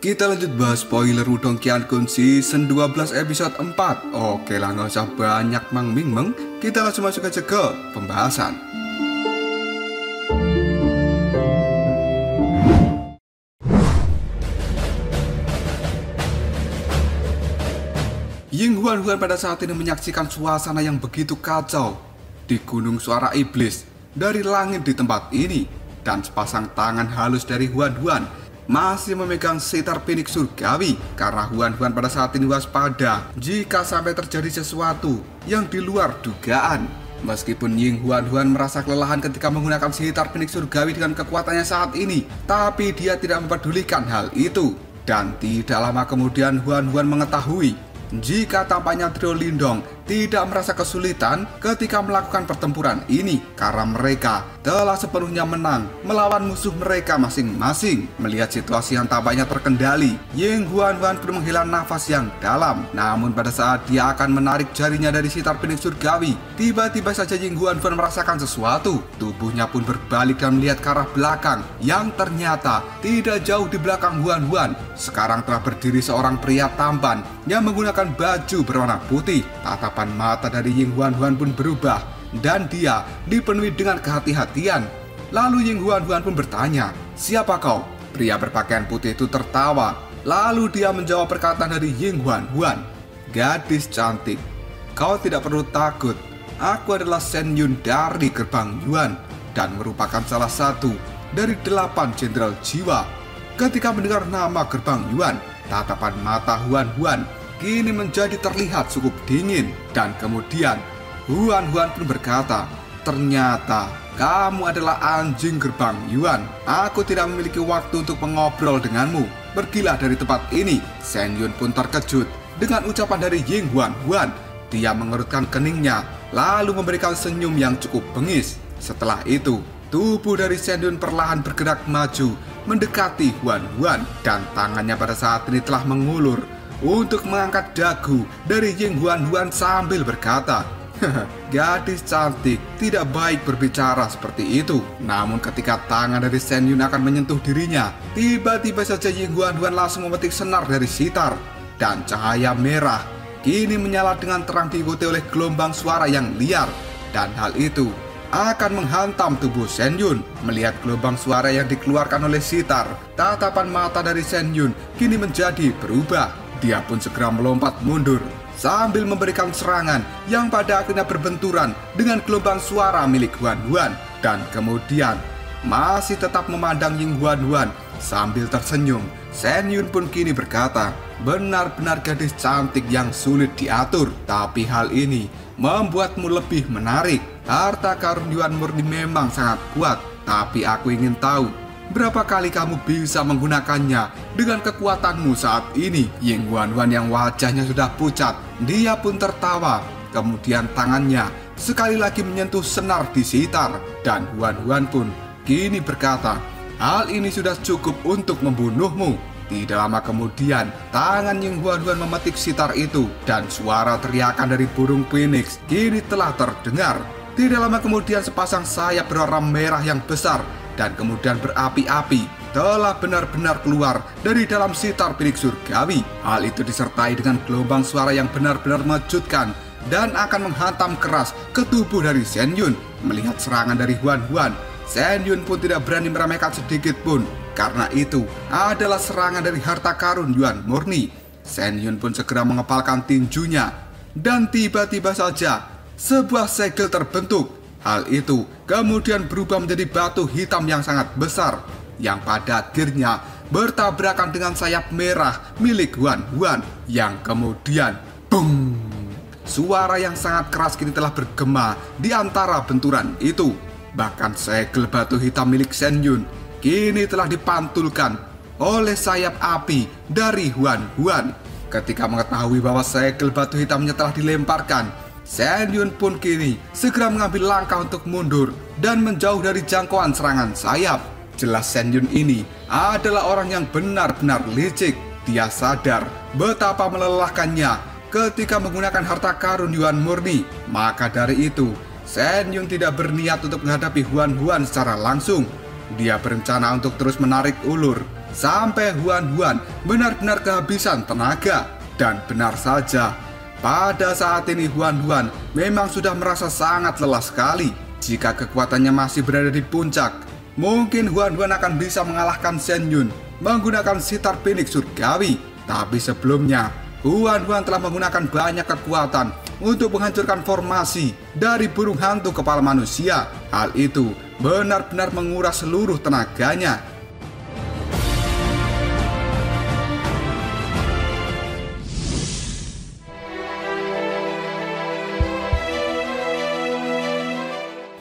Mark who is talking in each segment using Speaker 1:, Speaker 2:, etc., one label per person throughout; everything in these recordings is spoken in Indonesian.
Speaker 1: Kita lanjut bahas spoiler Wudong Qiankun season 12 episode 4. Oke lah, nggak usah banyak meng-ming-meng, kita langsung masuk aja ke pembahasan. Ying Huan pada saat ini menyaksikan suasana yang begitu kacau di Gunung Suara Iblis. Dari langit di tempat ini dan sepasang tangan halus dari Huan masih memegang sitar pinik surgawi, karena Huan pada saat ini waspada jika sampai terjadi sesuatu yang di luar dugaan. Meskipun Ying Huan merasa kelelahan ketika menggunakan sitar pinik surgawi dengan kekuatannya saat ini, tapi dia tidak mempedulikan hal itu. Dan tidak lama kemudian Huan mengetahui jika tampaknya trio Lindong tidak merasa kesulitan ketika melakukan pertempuran ini, karena mereka telah sepenuhnya menang melawan musuh mereka masing-masing. Melihat situasi yang tampaknya terkendali, Ying Huan pun menghela nafas yang dalam. Namun pada saat dia akan menarik jarinya dari sitar pinik surgawi, tiba-tiba saja Ying Huan merasakan sesuatu. Tubuhnya pun berbalik dan melihat ke arah belakang, yang ternyata tidak jauh di belakang Huan sekarang telah berdiri seorang pria tampan yang menggunakan baju berwarna putih. Tatapan mata dari Ying Huan pun berubah dan dia dipenuhi dengan kehati-hatian. Lalu Ying Huan pun bertanya, "Siapa kau?" Pria berpakaian putih itu tertawa. Lalu dia menjawab perkataan dari Ying Huan, "Gadis cantik, kau tidak perlu takut. Aku adalah Shen Yun dari Gerbang Yuan dan merupakan salah satu dari 8 jenderal jiwa." Ketika mendengar nama Gerbang Yuan, tatapan mata Huan kini menjadi terlihat cukup dingin. Dan kemudian Huan pun berkata, "Ternyata kamu adalah anjing Gerbang Yuan. Aku tidak memiliki waktu untuk mengobrol denganmu. Pergilah dari tempat ini." Shen Yun pun terkejut dengan ucapan dari Ying Huan. Dia mengerutkan keningnya lalu memberikan senyum yang cukup bengis. Setelah itu tubuh dari Shen Yun perlahan bergerak maju mendekati Huan dan tangannya pada saat ini telah mengulur untuk mengangkat dagu dari Ying Huan sambil berkata, "Gadis cantik, tidak baik berbicara seperti itu." Namun ketika tangan dari Shen Yun akan menyentuh dirinya, tiba-tiba saja Ying Huan langsung memetik senar dari sitar, dan cahaya merah kini menyala dengan terang diikuti oleh gelombang suara yang liar. Dan hal itu akan menghantam tubuh Shen Yun. Melihat gelombang suara yang dikeluarkan oleh sitar, tatapan mata dari Shen Yun kini menjadi berubah. Dia pun segera melompat mundur sambil memberikan serangan yang pada akhirnya berbenturan dengan gelombang suara milik Huan. Dan kemudian masih tetap memandang Ying Huan sambil tersenyum, Shen Yun pun kini berkata, "Benar-benar gadis cantik yang sulit diatur, tapi hal ini membuatmu lebih menarik. Harta karun Yuan murni memang sangat kuat, tapi aku ingin tahu berapa kali kamu bisa menggunakannya dengan kekuatanmu saat ini." Ying Huan yang wajahnya sudah pucat, dia pun tertawa. Kemudian tangannya sekali lagi menyentuh senar di sitar, dan Huan pun kini berkata, "Hal ini sudah cukup untuk membunuhmu." Tidak lama kemudian, tangan Ying Huan memetik sitar itu, dan suara teriakan dari burung phoenix kini telah terdengar. Tidak lama kemudian sepasang sayap berwarna merah yang besar dan kemudian berapi-api telah benar-benar keluar dari dalam sitar pinik surgawi. Hal itu disertai dengan gelombang suara yang benar-benar mengejutkan dan akan menghantam keras ke tubuh dari Shen Yun. Melihat serangan dari Huan, Shen Yun pun tidak berani meremehkan sedikit pun, karena itu adalah serangan dari harta karun Yuan murni. Shen Yun pun segera mengepalkan tinjunya, dan tiba-tiba saja sebuah segel terbentuk. Hal itu kemudian berubah menjadi batu hitam yang sangat besar, yang pada akhirnya bertabrakan dengan sayap merah milik Huan yang kemudian boom. Suara yang sangat keras kini telah bergema di antara benturan itu. Bahkan segel batu hitam milik Shen Yun kini telah dipantulkan oleh sayap api dari Huan. Ketika mengetahui bahwa segel batu hitamnya telah dilemparkan, Shen Yun pun kini segera mengambil langkah untuk mundur dan menjauh dari jangkauan serangan sayap. Jelas Shen Yun ini adalah orang yang benar-benar licik. Dia sadar betapa melelahkannya ketika menggunakan harta karun Yuan murni. Maka dari itu, Shen Yun tidak berniat untuk menghadapi Huan secara langsung. Dia berencana untuk terus menarik ulur sampai Huan benar-benar kehabisan tenaga. Dan benar saja, pada saat ini Huan memang sudah merasa sangat lelah sekali. Jika kekuatannya masih berada di puncak, mungkin Huan akan bisa mengalahkan Shen Yun menggunakan sitar Phoenix surgawi. Tapi sebelumnya, Huan telah menggunakan banyak kekuatan untuk menghancurkan formasi dari burung hantu kepala manusia. Hal itu benar-benar menguras seluruh tenaganya.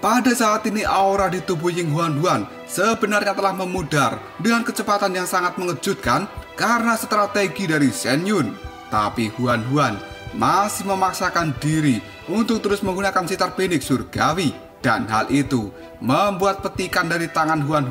Speaker 1: Pada saat ini aura di tubuh Ying Huan sebenarnya telah memudar dengan kecepatan yang sangat mengejutkan karena strategi dari Shen Yun. Tapi Huan masih memaksakan diri untuk terus menggunakan sitar Phoenix surgawi. Dan hal itu membuat petikan dari tangan Huan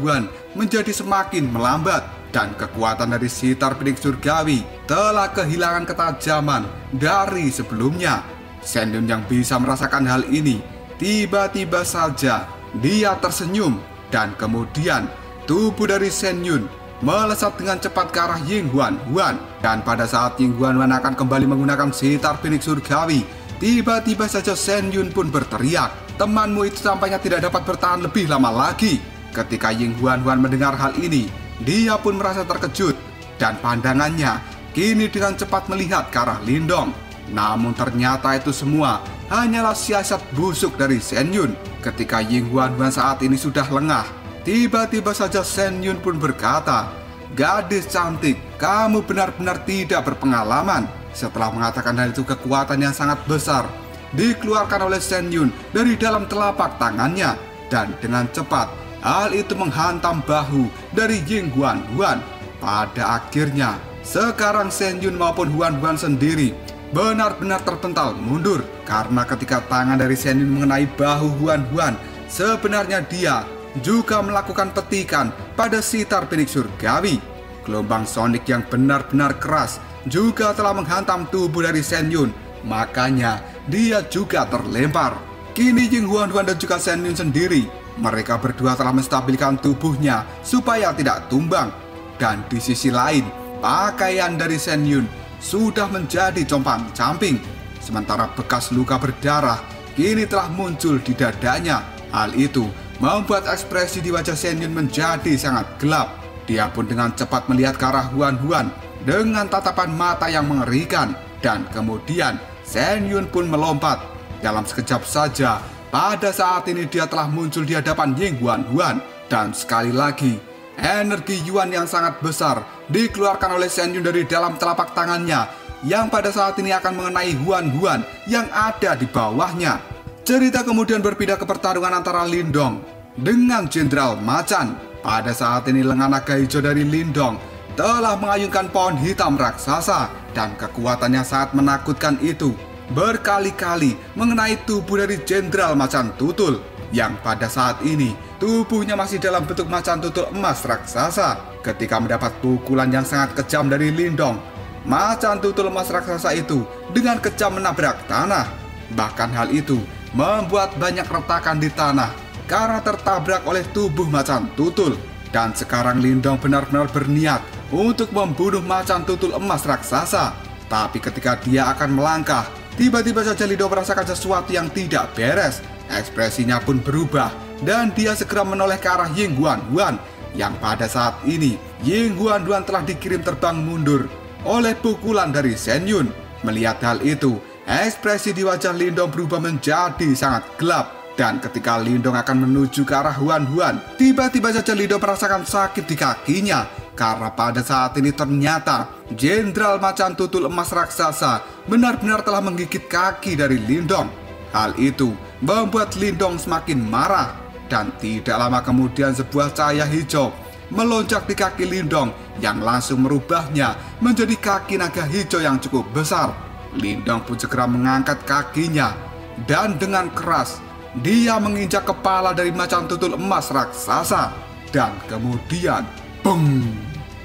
Speaker 1: menjadi semakin melambat. Dan kekuatan dari sitar Phoenix surgawi telah kehilangan ketajaman dari sebelumnya. Shen Yun yang bisa merasakan hal ini tiba-tiba saja dia tersenyum, dan kemudian tubuh dari Shen Yun melesat dengan cepat ke arah Ying Huan. Dan pada saat Ying Huan akan kembali menggunakan sitar Phoenix surgawi, tiba-tiba saja Shen Yun pun berteriak, "Temanmu itu tampaknya tidak dapat bertahan lebih lama lagi." Ketika Ying Huan mendengar hal ini, dia pun merasa terkejut, dan pandangannya kini dengan cepat melihat ke arah Lindong. Namun ternyata itu semua hanyalah siasat busuk dari Shen Yun. Ketika Ying Huan saat ini sudah lengah, tiba-tiba saja Shen Yun pun berkata, "Gadis cantik, kamu benar-benar tidak berpengalaman." Setelah mengatakan hal itu, kekuatan yang sangat besar dikeluarkan oleh Shen Yun dari dalam telapak tangannya. Dan dengan cepat, hal itu menghantam bahu dari Ying Huan. Pada akhirnya, sekarang Shen Yun maupun Huan sendiri benar-benar terpental mundur, karena ketika tangan dari Shen Yun mengenai bahu Huan, sebenarnya dia juga melakukan petikan pada sitar Phoenix surgawi. Gelombang sonik yang benar-benar keras juga telah menghantam tubuh dari Shen Yun, makanya dia juga terlempar. Kini Ying Huan dan juga Shen Yun sendiri, mereka berdua telah menstabilkan tubuhnya supaya tidak tumbang. Dan di sisi lain, pakaian dari Shen Yun sudah menjadi compang-camping, sementara bekas luka berdarah kini telah muncul di dadanya. Hal itu membuat ekspresi di wajah Shen Yun menjadi sangat gelap. Dia pun dengan cepat melihat ke arah Huan dengan tatapan mata yang mengerikan. Dan kemudian Shen Yun pun melompat. Dalam sekejap saja, pada saat ini dia telah muncul di hadapan Ying Huan. Dan sekali lagi, energi Yuan yang sangat besar dikeluarkan oleh Shen Yun dari dalam telapak tangannya, yang pada saat ini akan mengenai Huan yang ada di bawahnya. Cerita kemudian berpindah ke pertarungan antara Lindong dengan Jenderal Macan. Pada saat ini lengan naga hijau dari Lindong telah mengayunkan pohon hitam raksasa, dan kekuatannya sangat menakutkan itu berkali-kali mengenai tubuh dari Jenderal Macan Tutul, yang pada saat ini tubuhnya masih dalam bentuk macan tutul emas raksasa. Ketika mendapat pukulan yang sangat kejam dari Lindong, macan tutul emas raksasa itu dengan kejam menabrak tanah. Bahkan hal itu membuat banyak retakan di tanah karena tertabrak oleh tubuh macan tutul. Dan sekarang Lindong benar-benar berniat untuk membunuh macan tutul emas raksasa. Tapi ketika dia akan melangkah, tiba-tiba saja Lindong merasakan sesuatu yang tidak beres. Ekspresinya pun berubah, dan dia segera menoleh ke arah Ying Huan, yang pada saat ini Ying Huan telah dikirim terbang mundur oleh pukulan dari Shen Yun. Melihat hal itu, ekspresi di wajah Lindong berubah menjadi sangat gelap. Dan ketika Lindong akan menuju ke arah Huan, tiba-tiba saja Lindong merasakan sakit di kakinya, karena pada saat ini ternyata Jenderal Macan Tutul Emas Raksasa benar-benar telah menggigit kaki dari Lindong. Hal itu membuat Lindong semakin marah, dan tidak lama kemudian sebuah cahaya hijau melonjak di kaki Lindong yang langsung merubahnya menjadi kaki naga hijau yang cukup besar. Lindong pun segera mengangkat kakinya, dan dengan keras dia menginjak kepala dari macan tutul emas raksasa. Dan kemudian bung!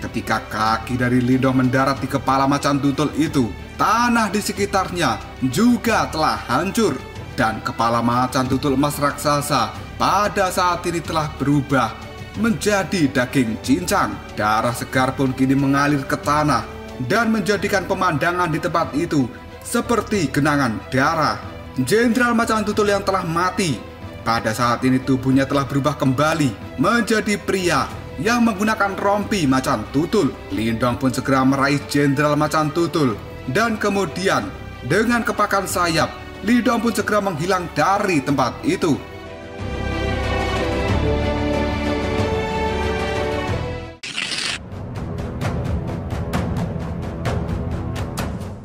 Speaker 1: Ketika kaki dari Lindong mendarat di kepala macan tutul itu, tanah di sekitarnya juga telah hancur. Dan kepala macan tutul emas raksasa pada saat ini telah berubah menjadi daging cincang. Darah segar pun kini mengalir ke tanah dan menjadikan pemandangan di tempat itu seperti genangan darah. Jenderal Macan Tutul yang telah mati pada saat ini tubuhnya telah berubah kembali menjadi pria yang menggunakan rompi macan tutul. Lindong pun segera meraih Jenderal Macan Tutul dan kemudian dengan kepakan sayap, Lindong pun segera menghilang dari tempat itu.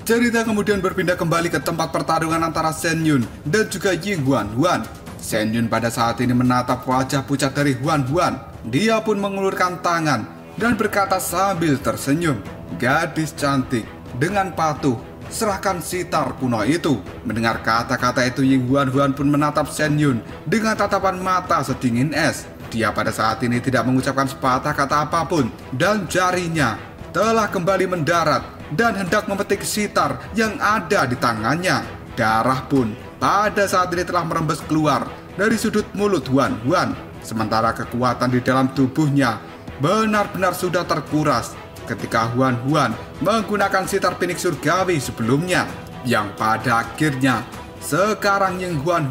Speaker 1: Cerita kemudian berpindah kembali ke tempat pertarungan antara Shen Yun dan juga Ying Huan. Shen Yun pada saat ini menatap wajah pucat dari Huan. Dia pun mengulurkan tangan dan berkata sambil tersenyum, "Gadis cantik, dengan patuh, serahkan sitar kuno itu." Mendengar kata-kata itu, Ying Huan pun menatap Shen Yun dengan tatapan mata sedingin es. Dia pada saat ini tidak mengucapkan sepatah kata apapun dan jarinya telah kembali mendarat dan hendak memetik sitar yang ada di tangannya. Darah pun pada saat ini telah merembes keluar dari sudut mulut Huan. Sementara kekuatan di dalam tubuhnya benar-benar sudah terkuras ketika Huan menggunakan sitar pinik surgawi sebelumnya, yang pada akhirnya sekarang Ying Huan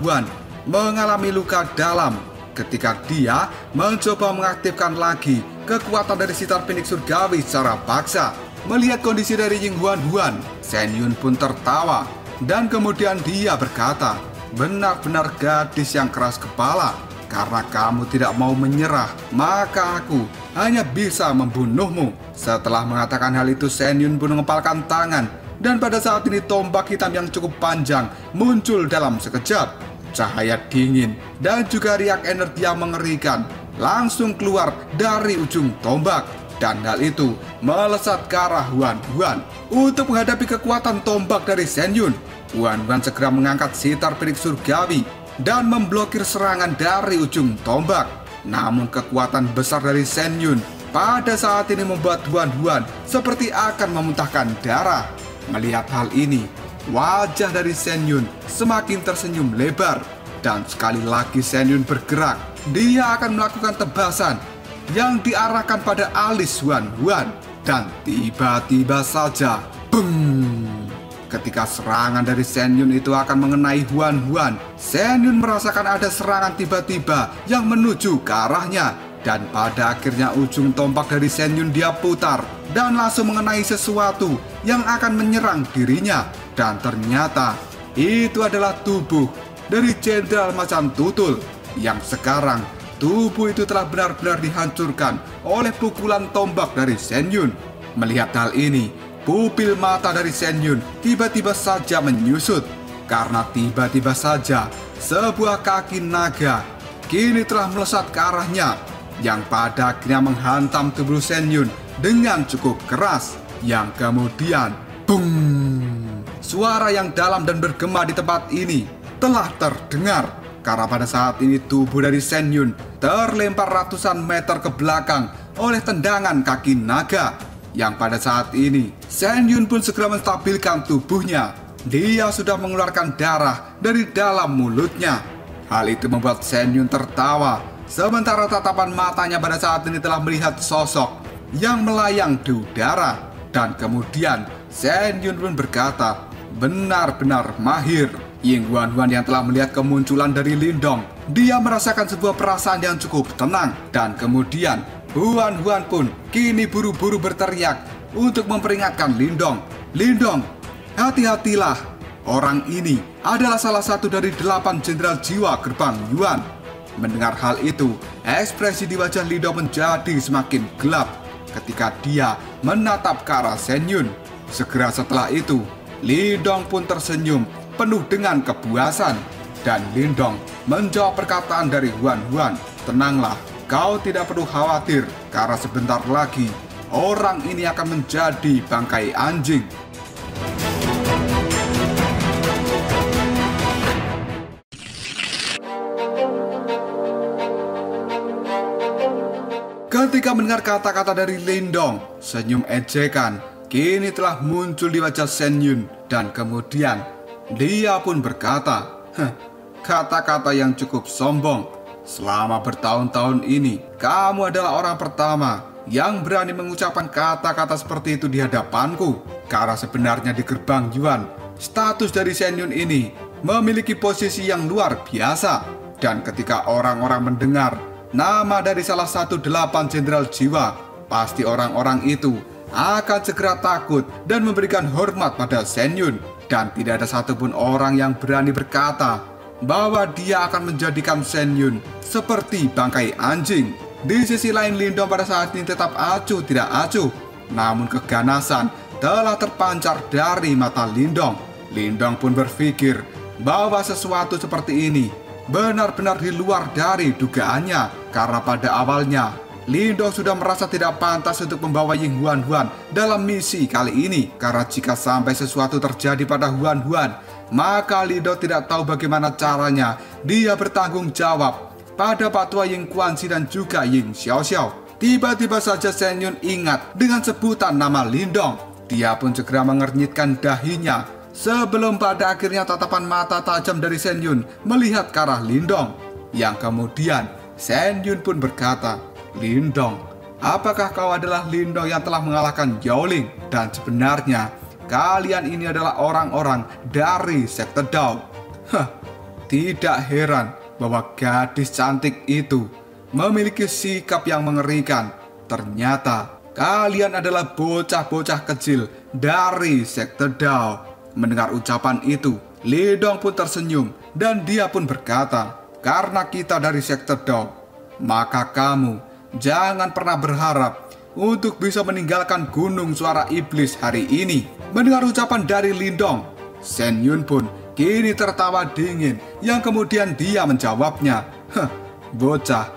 Speaker 1: mengalami luka dalam ketika dia mencoba mengaktifkan lagi kekuatan dari sitar pinik surgawi secara paksa. Melihat kondisi dari Ying Huan, Shen Yun pun tertawa dan kemudian dia berkata, "Benar-benar gadis yang keras kepala. Karena kamu tidak mau menyerah, maka aku hanya bisa membunuhmu." Setelah mengatakan hal itu, Shen Yun pun mengepalkan tangan dan pada saat ini tombak hitam yang cukup panjang muncul dalam sekejap. Cahaya dingin dan juga riak energi yang mengerikan langsung keluar dari ujung tombak. Dan hal itu melesat ke arah Huan. Untuk menghadapi kekuatan tombak dari Shen Yun, Huan segera mengangkat sitar pinik surgawi dan memblokir serangan dari ujung tombak. Namun kekuatan besar dari Shen Yun pada saat ini membuat Huan seperti akan memuntahkan darah. Melihat hal ini, wajah dari Shen Yun semakin tersenyum lebar. Dan sekali lagi Shen Yun bergerak, dia akan melakukan tebasan yang diarahkan pada alis Huan. Dan tiba-tiba saja, beng! Ketika serangan dari Shen Yun itu akan mengenai Huan, Shen Yun merasakan ada serangan tiba-tiba yang menuju ke arahnya. Dan pada akhirnya ujung tombak dari Shen Yun dia putar dan langsung mengenai sesuatu yang akan menyerang dirinya. Dan ternyata itu adalah tubuh dari Jenderal Macan Tutul yang sekarang tubuh itu telah benar-benar dihancurkan oleh pukulan tombak dari Shen Yun. Melihat hal ini, pupil mata dari Shen Yun tiba-tiba saja menyusut karena tiba-tiba saja sebuah kaki naga kini telah melesat ke arahnya yang pada akhirnya menghantam tubuh Shen Yun dengan cukup keras yang kemudian bung! Suara yang dalam dan bergema di tempat ini telah terdengar. Karena pada saat ini tubuh dari Shen Yun terlempar ratusan meter ke belakang oleh tendangan kaki naga. Yang pada saat ini Shen Yun pun segera menstabilkan tubuhnya. Dia sudah mengeluarkan darah dari dalam mulutnya. Hal itu membuat Shen Yun tertawa. Sementara tatapan matanya pada saat ini telah melihat sosok yang melayang di udara. Dan kemudian Shen Yun pun berkata, "Benar-benar mahir." Ying Huan yang telah melihat kemunculan dari Lindong, dia merasakan sebuah perasaan yang cukup tenang. Dan kemudian Huan pun kini buru-buru berteriak untuk memperingatkan Lindong. "Lindong, hati-hatilah. Orang ini adalah salah satu dari 8 jenderal jiwa gerbang Yuan." Mendengar hal itu, ekspresi di wajah Lindong menjadi semakin gelap ketika dia menatap ke arah Shen Yun. Segera setelah itu, Lindong pun tersenyum penuh dengan kepuasan. Dan Lindong menjawab perkataan dari Huan, "Tenanglah, kau tidak perlu khawatir karena sebentar lagi orang ini akan menjadi bangkai anjing." Ketika mendengar kata-kata dari Lindong, senyum ejekan kini telah muncul di wajah Shen Yun. Dan kemudian dia pun berkata, "Kata-kata yang cukup sombong. Selama bertahun-tahun ini, kamu adalah orang pertama yang berani mengucapkan kata-kata seperti itu di hadapanku. Karena sebenarnya di gerbang Yuan, status dari Shen Yun ini memiliki posisi yang luar biasa. Dan ketika orang-orang mendengar nama dari salah satu 8 jenderal jiwa, pasti orang-orang itu akan segera takut dan memberikan hormat pada Shen Yun. Dan tidak ada satupun orang yang berani berkata bahwa dia akan menjadikan Shen Yun seperti bangkai anjing. Di sisi lain, Lindong pada saat ini tetap acuh tidak acuh. Namun keganasan telah terpancar dari mata Lindong. Lindong pun berpikir bahwa sesuatu seperti ini benar-benar di luar dari dugaannya. Karena pada awalnya Lindong sudah merasa tidak pantas untuk membawa Ying Huan-Huan dalam misi kali ini. Karena jika sampai sesuatu terjadi pada Huan-Huan, maka Lindong tidak tahu bagaimana caranya dia bertanggung jawab pada Pak Tua Ying Kuanzi dan juga Ying Xiaoxiao. Tiba-tiba saja Shen Yun ingat dengan sebutan nama Lindong. Dia pun segera mengernyitkan dahinya sebelum pada akhirnya tatapan mata tajam dari Shen Yun melihat ke arah Lindong. Yang kemudian Shen Yun pun berkata, "Lindong, apakah kau adalah Lindong yang telah mengalahkan Yaoling? Dan sebenarnya kalian ini adalah orang-orang dari sekte Dao." Tidak heran bahwa gadis cantik itu memiliki sikap yang mengerikan. Ternyata kalian adalah bocah-bocah kecil dari sekte Dao. Mendengar ucapan itu, Lindong pun tersenyum dan dia pun berkata, "Karena kita dari sekte Dao, maka kamu jangan pernah berharap untuk bisa meninggalkan Gunung Suara Iblis hari ini." Mendengar ucapan dari Lindong, Shen Yun pun kini tertawa dingin yang kemudian dia menjawabnya, "Bocah,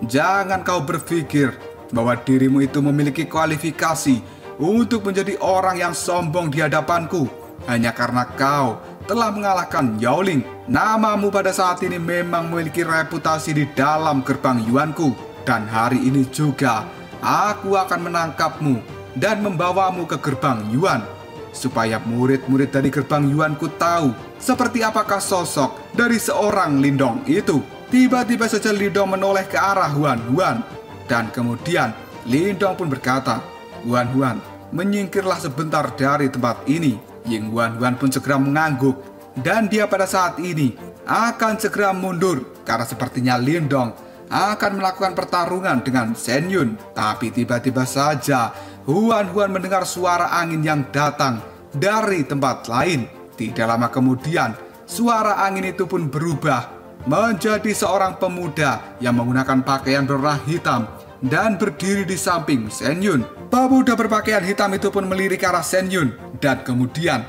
Speaker 1: jangan kau berpikir bahwa dirimu itu memiliki kualifikasi untuk menjadi orang yang sombong di hadapanku. Hanya karena kau telah mengalahkan Yaoling, namamu pada saat ini memang memiliki reputasi di dalam gerbang Yuanku. Dan hari ini juga aku akan menangkapmu dan membawamu ke gerbang Yuan, supaya murid-murid dari gerbang Yuanku tahu seperti apakah sosok dari seorang Lindong itu." Tiba-tiba saja Lindong menoleh ke arah Huan-Huan. Dan kemudian Lindong pun berkata, "Huan-Huan, menyingkirlah sebentar dari tempat ini." Ying Huan-Huan pun segera mengangguk. Dan dia pada saat ini akan segera mundur karena sepertinya Lindong akan melakukan pertarungan dengan Shen Yun. Tapi tiba-tiba saja Huan-Huan mendengar suara angin yang datang dari tempat lain. Tidak lama kemudian suara angin itu pun berubah menjadi seorang pemuda yang menggunakan pakaian berwarna hitam dan berdiri di samping Shen Yun. Pemuda berpakaian hitam itu pun melirik ke arah Shen Yun dan kemudian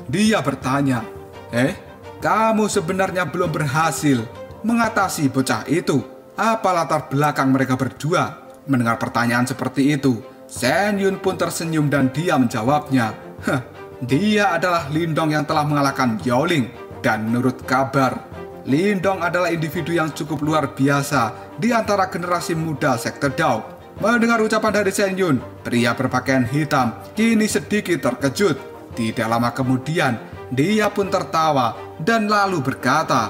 Speaker 1: dia bertanya, kamu sebenarnya belum berhasil mengatasi bocah itu. Apa latar belakang mereka berdua?" Mendengar pertanyaan seperti itu, Shen Yun pun tersenyum dan dia menjawabnya, "Dia adalah Lindong yang telah mengalahkan Yaoling. Dan menurut kabar, Lindong adalah individu yang cukup luar biasa di antara generasi muda sekte Dao." Mendengar ucapan dari Shen Yun, pria berpakaian hitam kini sedikit terkejut. Tidak lama kemudian, dia pun tertawa dan lalu berkata,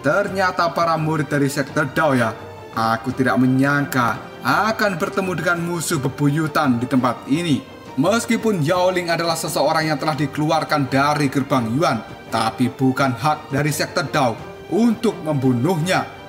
Speaker 1: "Ternyata para murid dari sekte Dao ya. Aku tidak menyangka akan bertemu dengan musuh bebuyutan di tempat ini. Meskipun Yaoling adalah seseorang yang telah dikeluarkan dari gerbang Yuan, tapi bukan hak dari sekte Dao untuk membunuhnya."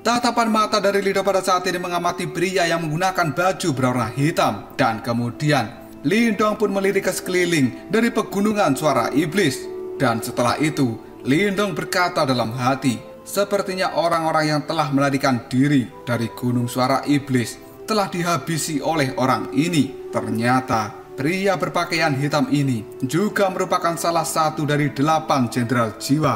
Speaker 1: Tatapan mata dari Lindong pada saat ini mengamati pria yang menggunakan baju berwarna hitam. Dan kemudian Lindong pun melirik ke sekeliling dari pegunungan Suara Iblis. Dan setelah itu Lindong berkata dalam hati, sepertinya orang-orang yang telah melarikan diri dari Gunung Suara Iblis telah dihabisi oleh orang ini. Ternyata pria berpakaian hitam ini juga merupakan salah satu dari 8 jenderal jiwa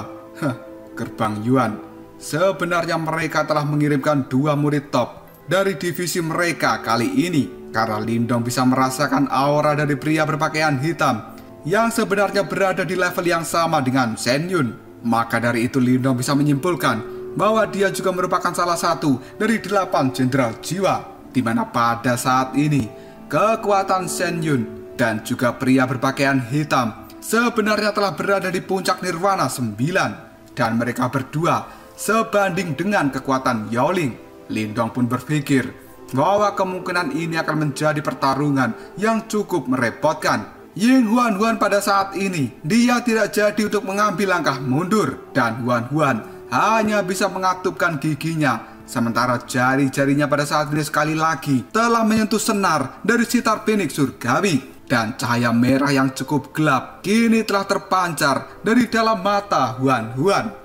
Speaker 1: gerbang Yuan. Sebenarnya mereka telah mengirimkan 2 murid top dari divisi mereka kali ini. Karena Lindong bisa merasakan aura dari pria berpakaian hitam yang sebenarnya berada di level yang sama dengan Shen Yun. Maka dari itu Lindong bisa menyimpulkan bahwa dia juga merupakan salah satu dari 8 jenderal jiwa. Di mana pada saat ini kekuatan Shen Yun dan juga pria berpakaian hitam sebenarnya telah berada di puncak Nirwana 9 dan mereka berdua sebanding dengan kekuatan Yaoling. Lindong pun berpikir bahwa kemungkinan ini akan menjadi pertarungan yang cukup merepotkan. Ying Huan pada saat ini dia tidak jadi untuk mengambil langkah mundur dan Huan hanya bisa mengatupkan giginya sementara jari-jarinya pada saat ini sekali lagi telah menyentuh senar dari sitar Phoenix surgawi dan cahaya merah yang cukup gelap kini telah terpancar dari dalam mata Huan.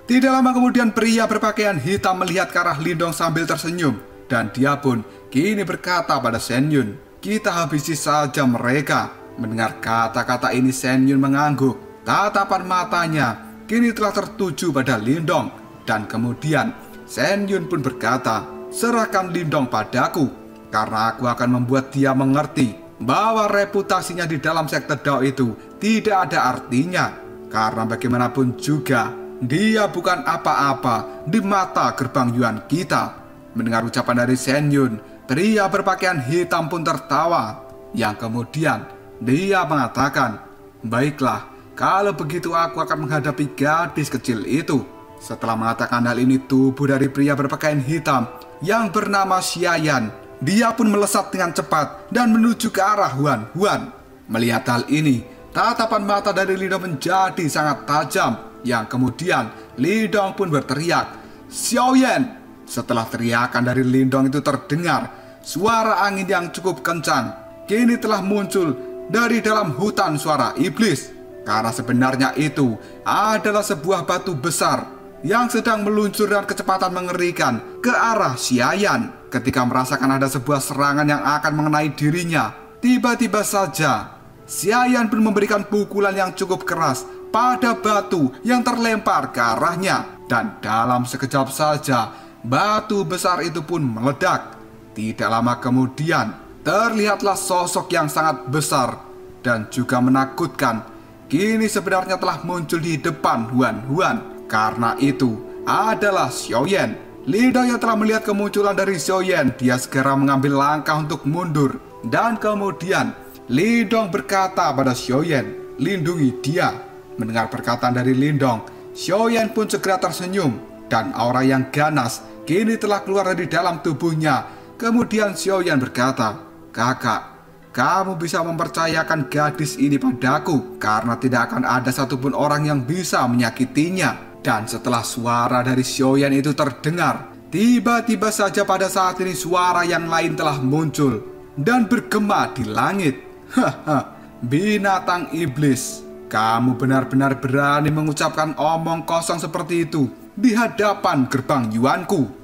Speaker 1: Tidak lama kemudian pria berpakaian hitam melihat ke arah Lindong sambil tersenyum dan dia pun kini berkata pada Shen Yun, "Kita habisi saja mereka." Mendengar kata-kata ini Shen Yun mengangguk. Tatapan matanya kini telah tertuju pada Lindong dan kemudian Shen Yun pun berkata, "Serahkan Lindong padaku karena aku akan membuat dia mengerti bahwa reputasinya di dalam sekte Dao itu tidak ada artinya karena bagaimanapun juga dia bukan apa-apa di mata gerbang Yuan kita." Mendengar ucapan dari Shen Yun, pria berpakaian hitam pun tertawa yang kemudian dia mengatakan, "Baiklah, kalau begitu aku akan menghadapi gadis kecil itu." Setelah mengatakan hal ini, tubuh dari pria berpakaian hitam yang bernama Xiayan, dia pun melesat dengan cepat dan menuju ke arah Huan. Melihat hal ini, tatapan mata dari Lindong menjadi sangat tajam, yang kemudian Lindong pun berteriak, "Xiaoyan!" Setelah teriakan dari Lindong itu terdengar, suara angin yang cukup kencang kini telah muncul dari dalam hutan suara iblis. Karena sebenarnya itu adalah sebuah batu besar yang sedang meluncur dengan kecepatan mengerikan ke arah Xiayan. Ketika merasakan ada sebuah serangan yang akan mengenai dirinya, tiba-tiba saja Xiayan pun memberikan pukulan yang cukup keras pada batu yang terlempar ke arahnya. Dan dalam sekejap saja batu besar itu pun meledak. Tidak lama kemudian terlihatlah sosok yang sangat besar dan juga menakutkan kini sebenarnya telah muncul di depan Huan. Karena itu adalah Xiaoyan. Lindong yang telah melihat kemunculan dari Xiaoyan, dia segera mengambil langkah untuk mundur. Dan kemudian Lindong berkata pada Xiaoyan, "Lindungi dia." Mendengar perkataan dari Lindong, Xiaoyan pun segera tersenyum dan aura yang ganas kini telah keluar dari dalam tubuhnya. Kemudian Xiaoyan berkata, "Kakak, kamu bisa mempercayakan gadis ini padaku karena tidak akan ada satupun orang yang bisa menyakitinya." Dan setelah suara dari Xiaoyan itu terdengar, tiba-tiba saja pada saat ini suara yang lain telah muncul dan bergema di langit. "Haha, binatang iblis, kamu benar-benar berani mengucapkan omong kosong seperti itu di hadapan gerbang Yuanku."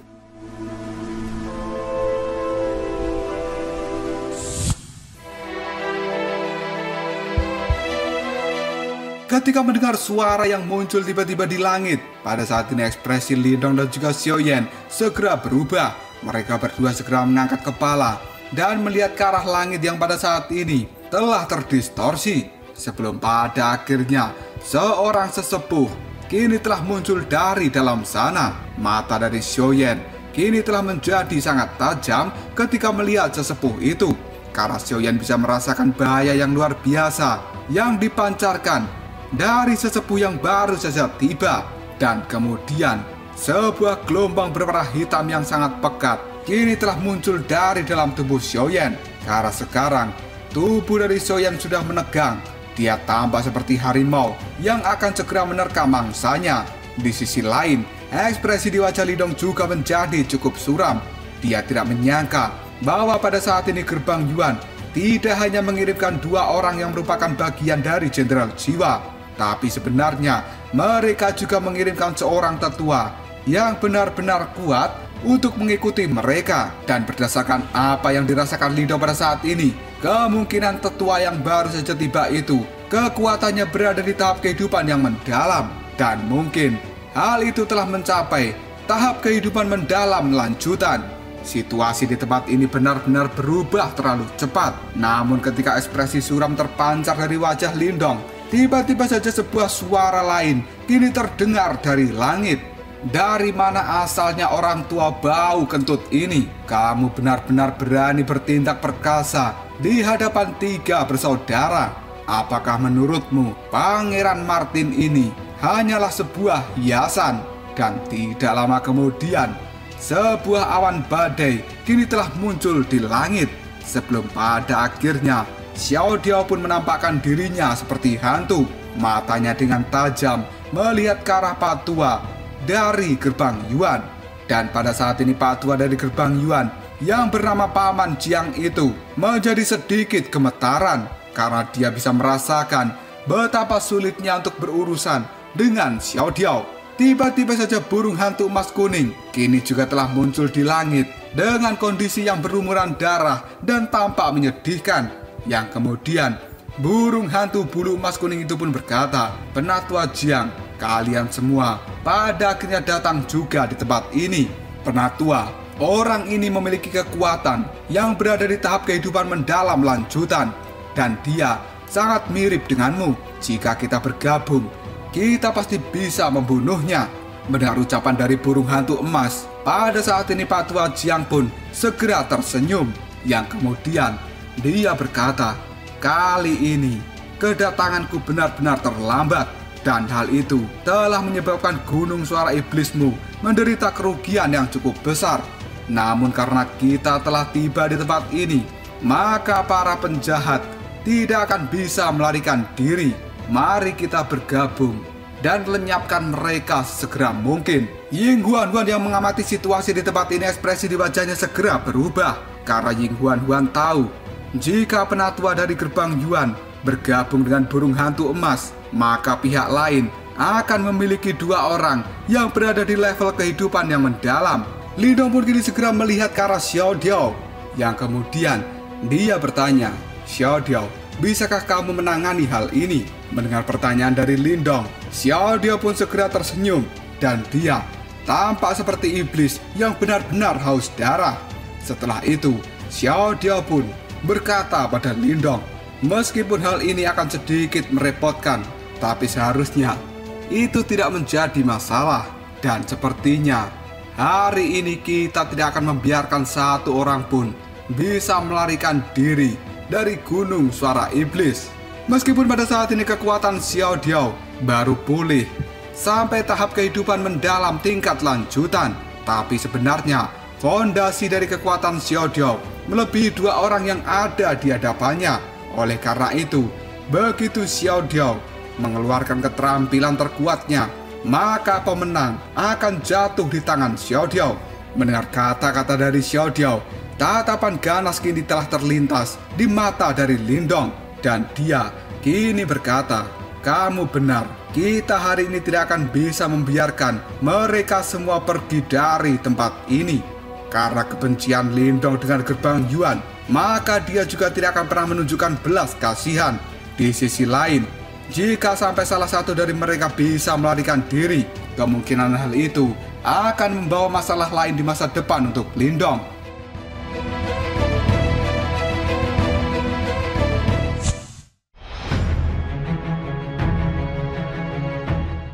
Speaker 1: Ketika mendengar suara yang muncul tiba-tiba di langit, pada saat ini ekspresi Lindong dan juga Xiaoyan segera berubah. Mereka berdua segera mengangkat kepala dan melihat ke arah langit yang pada saat ini telah terdistorsi. Sebelum pada akhirnya seorang sesepuh kini telah muncul dari dalam sana. Mata dari Xiaoyan kini telah menjadi sangat tajam ketika melihat sesepuh itu, karena Xiaoyan bisa merasakan bahaya yang luar biasa yang dipancarkan dari sesepuh yang baru saja tiba. Dan kemudian sebuah gelombang berwarna hitam yang sangat pekat kini telah muncul dari dalam tubuh Xiaoyan. Karena sekarang tubuh dari Xiaoyan sudah menegang. Dia tampak seperti harimau yang akan segera menerkam mangsanya. Di sisi lain, ekspresi di wajah Lindong juga menjadi cukup suram. Dia tidak menyangka bahwa pada saat ini gerbang Yuan tidak hanya mengirimkan 2 orang yang merupakan bagian dari Jenderal Jiwa, tapi sebenarnya mereka juga mengirimkan seorang tetua yang benar-benar kuat untuk mengikuti mereka. Dan berdasarkan apa yang dirasakan Lindong pada saat ini, kemungkinan tetua yang baru saja tiba itu kekuatannya berada di tahap kehidupan yang mendalam. Dan mungkin hal itu telah mencapai tahap kehidupan mendalam lanjutan. Situasi di tempat ini benar-benar berubah terlalu cepat. Namun ketika ekspresi suram terpancar dari wajah Lindong, tiba-tiba saja sebuah suara lain kini terdengar dari langit. "Dari mana asalnya orang tua bau kentut ini? Kamu benar-benar berani bertindak perkasa di hadapan 3 bersaudara. Apakah menurutmu Pangeran Martin ini hanyalah sebuah hiasan? Dan tidak lama kemudian, sebuah awan badai kini telah muncul di langit. Sebelum pada akhirnya Xiao Diao pun menampakkan dirinya seperti hantu. Matanya dengan tajam melihat ke arah Pak Tua dari gerbang Yuan. Dan pada saat ini Pak Tua dari gerbang Yuan yang bernama Paman Jiang itu menjadi sedikit gemetaran karena dia bisa merasakan betapa sulitnya untuk berurusan dengan Xiao Diao. Tiba-tiba saja burung hantu emas kuning kini juga telah muncul di langit dengan kondisi yang berlumuran darah dan tampak menyedihkan. Yang kemudian burung hantu bulu emas kuning itu pun berkata, "Penatua Jiang, kalian semua pada akhirnya datang juga di tempat ini. Penatua, orang ini memiliki kekuatan yang berada di tahap kehidupan mendalam lanjutan. Dan dia sangat mirip denganmu. Jika kita bergabung, kita pasti bisa membunuhnya." Mendengar ucapan dari burung hantu emas, pada saat ini Pak Tua Jiang pun segera tersenyum. Yang kemudian dia berkata, "Kali ini kedatanganku benar-benar terlambat. Dan hal itu telah menyebabkan gunung suara iblismu menderita kerugian yang cukup besar. Namun karena kita telah tiba di tempat ini, maka para penjahat tidak akan bisa melarikan diri. Mari kita bergabung dan lenyapkan mereka segera mungkin." Ying Huan yang mengamati situasi di tempat ini, ekspresi di wajahnya segera berubah. Karena Ying Huan tahu, jika penatua dari gerbang Yuan bergabung dengan burung hantu emas, maka pihak lain akan memiliki 2 orang yang berada di level kehidupan yang mendalam. Lindong pun kini segera melihat ke arah Xiao Diao. Yang kemudian dia bertanya, "Xiao Diao, bisakah kamu menangani hal ini?" Mendengar pertanyaan dari Lindong, Xiao Diao pun segera tersenyum dan dia tampak seperti iblis yang benar-benar haus darah. Setelah itu, Xiao Diao pun berkata pada Lindong, "Meskipun hal ini akan sedikit merepotkan, tapi seharusnya itu tidak menjadi masalah. Dan sepertinya hari ini kita tidak akan membiarkan 1 orang pun bisa melarikan diri dari gunung suara iblis." Meskipun pada saat ini kekuatan Xiao Diao baru pulih sampai tahap kehidupan mendalam tingkat lanjutan, tapi sebenarnya fondasi dari kekuatan Xiao Diao melebihi 2 orang yang ada di hadapannya. Oleh karena itu, begitu Xiao Diao mengeluarkan keterampilan terkuatnya, maka pemenang akan jatuh di tangan Xiao Diao. Mendengar kata-kata dari Xiao Diao, tatapan ganas kini telah terlintas di mata dari Lindong. Dan dia kini berkata, "Kamu benar, kita hari ini tidak akan bisa membiarkan mereka semua pergi dari tempat ini." Karena kebencian Lindong dengan gerbang Yuan, maka dia juga tidak akan pernah menunjukkan belas kasihan. Di sisi lain, jika sampai salah satu dari mereka bisa melarikan diri, kemungkinan hal itu akan membawa masalah lain di masa depan untuk Lindong.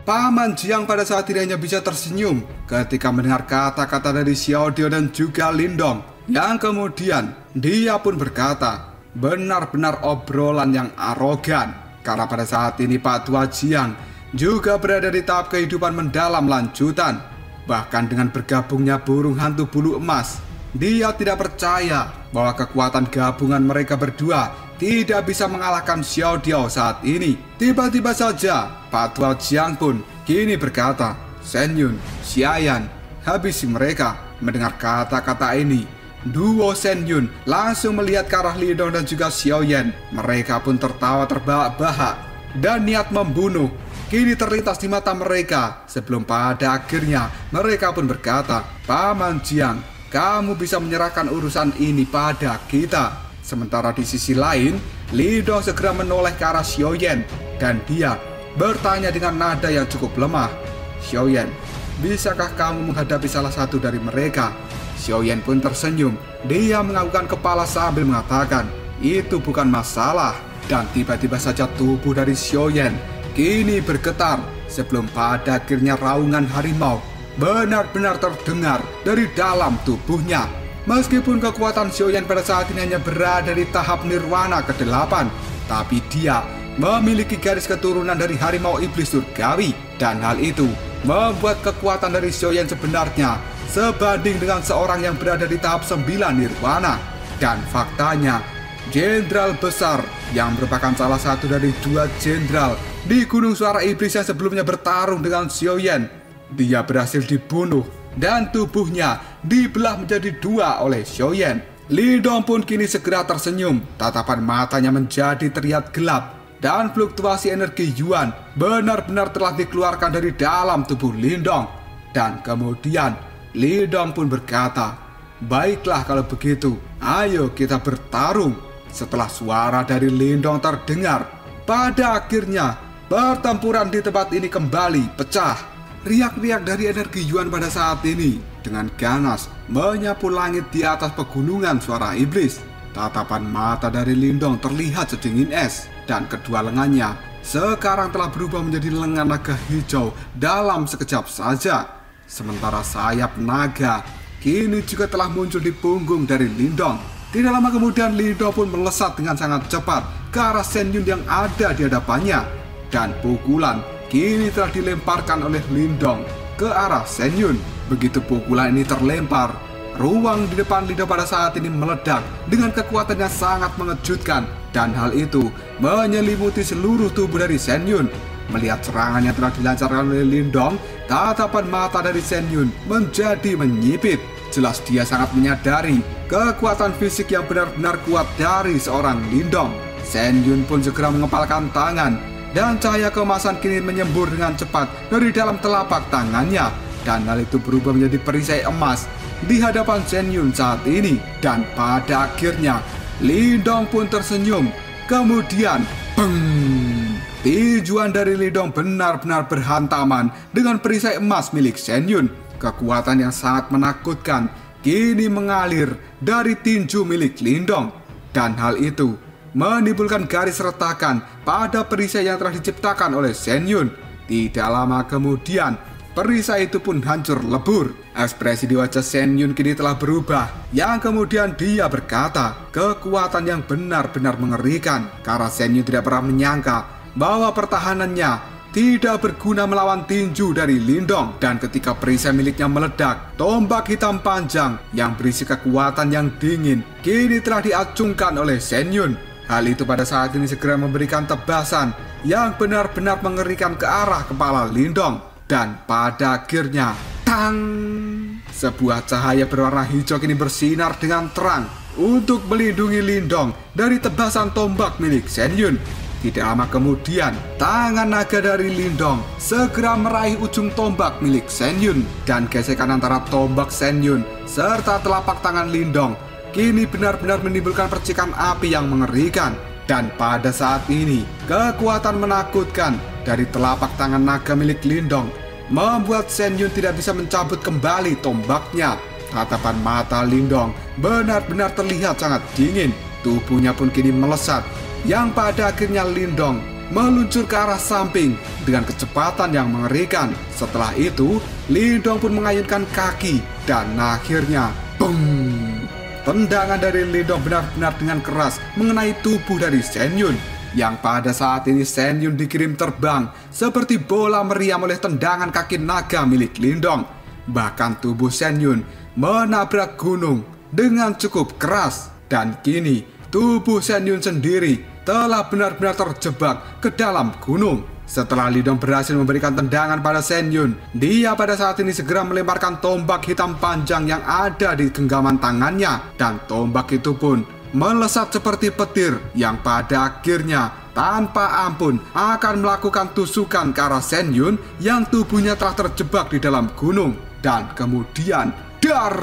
Speaker 1: Paman Jiang pada saat ini hanya bisa tersenyum ketika mendengar kata-kata dari Xiao Diao dan juga Lindong. Yang kemudian dia pun berkata, benar-benar obrolan yang arogan. Karena pada saat ini Pak Tua Jiang juga berada di tahap kehidupan mendalam lanjutan. Bahkan dengan bergabungnya burung hantu bulu emas, dia tidak percaya bahwa kekuatan gabungan mereka berdua tidak bisa mengalahkan Xiao Diao saat ini. Tiba-tiba saja Pak Tua Jiang pun kini berkata, "Shen Yun, Xiayan, habisi mereka." Mendengar kata-kata ini, duo Shen Yun langsung melihat ke arah Lindong dan juga Xiao Yan. Mereka pun tertawa terbahak-bahak dan niat membunuh kini terlintas di mata mereka. Sebelum pada akhirnya mereka pun berkata, "Paman Jiang, kamu bisa menyerahkan urusan ini pada kita." Sementara di sisi lain, Lindong segera menoleh ke arah Xiao Yan dan dia bertanya dengan nada yang cukup lemah, "Xiao Yan, bisakah kamu menghadapi salah satu dari mereka?" Xiao Yan pun tersenyum. Dia menganggukkan kepala sambil mengatakan, "Itu bukan masalah." Dan tiba-tiba saja tubuh dari Xiao Yan kini bergetar sebelum pada akhirnya raungan harimau benar-benar terdengar dari dalam tubuhnya. Meskipun kekuatan Xiaoyan pada saat ini hanya berada di tahap nirwana ke-8, tapi dia memiliki garis keturunan dari harimau iblis surgawi, dan hal itu membuat kekuatan dari Xiaoyan sebenarnya sebanding dengan seorang yang berada di tahap 9 nirwana. Dan faktanya, Jenderal besar yang merupakan salah satu dari 2 jenderal di Gunung Suara Iblis yang sebelumnya bertarung dengan Xiaoyan, dia berhasil dibunuh dan tubuhnya dibelah menjadi 2 oleh Xiaoyan. Lindong pun kini segera tersenyum, tatapan matanya menjadi terlihat gelap, dan fluktuasi energi Yuan benar-benar telah dikeluarkan dari dalam tubuh Lindong. Dan kemudian Lindong pun berkata, "Baiklah kalau begitu, ayo kita bertarung." Setelah suara dari Lindong terdengar, pada akhirnya pertempuran di tempat ini kembali pecah. Riak-riak dari energi Yuan pada saat ini dengan ganas menyapu langit di atas pegunungan Suara Iblis. Tatapan mata dari Lindong terlihat sedingin es, dan kedua lengannya sekarang telah berubah menjadi lengan naga hijau dalam sekejap saja. Sementara sayap naga kini juga telah muncul di punggung dari Lindong. Tidak lama kemudian Lindong pun melesat dengan sangat cepat ke arah Shen Yun yang ada di hadapannya, dan pukulan kini telah dilemparkan oleh Lindong ke arah Shen Yun. Begitu pukulan ini terlempar, ruang di depan Lindong pada saat ini meledak dengan kekuatan yang sangat mengejutkan, dan hal itu menyelimuti seluruh tubuh dari Shen Yun. Melihat serangan yang telah dilancarkan oleh Lindong, tatapan mata dari Shen Yun menjadi menyipit. Jelas dia sangat menyadari kekuatan fisik yang benar-benar kuat dari seorang Lindong. Shen Yun pun segera mengepalkan tangan, dan cahaya keemasan kini menyembur dengan cepat dari dalam telapak tangannya, dan hal itu berubah menjadi perisai emas di hadapan Shen Yun saat ini. Dan pada akhirnya Lindong pun tersenyum. Kemudian beng, tinjuan dari Lindong benar-benar berhantaman dengan perisai emas milik Shen Yun. Kekuatan yang sangat menakutkan kini mengalir dari tinju milik Lindong, dan hal itu menimbulkan garis retakan pada perisai yang telah diciptakan oleh Shen Yun. Tidak lama kemudian, perisai itu pun hancur lebur. Ekspresi di wajah Shen Yun kini telah berubah, yang kemudian dia berkata, kekuatan yang benar-benar mengerikan, karena Shen Yun tidak pernah menyangka bahwa pertahanannya tidak berguna melawan tinju dari Lindong. Dan ketika perisai miliknya meledak, tombak hitam panjang yang berisi kekuatan yang dingin kini telah diacungkan oleh Shen Yun. Hal itu pada saat ini segera memberikan tebasan yang benar-benar mengerikan ke arah kepala Lindong. Dan pada akhirnya, tang! Sebuah cahaya berwarna hijau kini bersinar dengan terang untuk melindungi Lindong dari tebasan tombak milik Shen Yun. Tidak lama kemudian, tangan naga dari Lindong segera meraih ujung tombak milik Shen Yun, dan gesekan antara tombak Shen Yun serta telapak tangan Lindong kini benar-benar menimbulkan percikan api yang mengerikan. Dan pada saat ini, kekuatan menakutkan dari telapak tangan naga milik Lindong membuat Shen Yun tidak bisa mencabut kembali tombaknya. Tatapan mata Lindong benar-benar terlihat sangat dingin. Tubuhnya pun kini melesat, yang pada akhirnya Lindong meluncur ke arah samping dengan kecepatan yang mengerikan. Setelah itu, Lindong pun mengayunkan kaki, dan akhirnya bung! Tendangan dari Lindong benar-benar dengan keras mengenai tubuh dari Shen Yun, yang pada saat ini Shen Yun dikirim terbang seperti bola meriam oleh tendangan kaki naga milik Lindong. Bahkan tubuh Shen Yun menabrak gunung dengan cukup keras, dan kini tubuh Shen Yun sendiri telah benar-benar terjebak ke dalam gunung. Setelah Lindong berhasil memberikan tendangan pada Shen Yun, dia pada saat ini segera melemparkan tombak hitam panjang yang ada di genggaman tangannya, dan tombak itu pun melesat seperti petir yang pada akhirnya tanpa ampun akan melakukan tusukan ke arah Shen Yun yang tubuhnya telah terjebak di dalam gunung. Dan kemudian dar!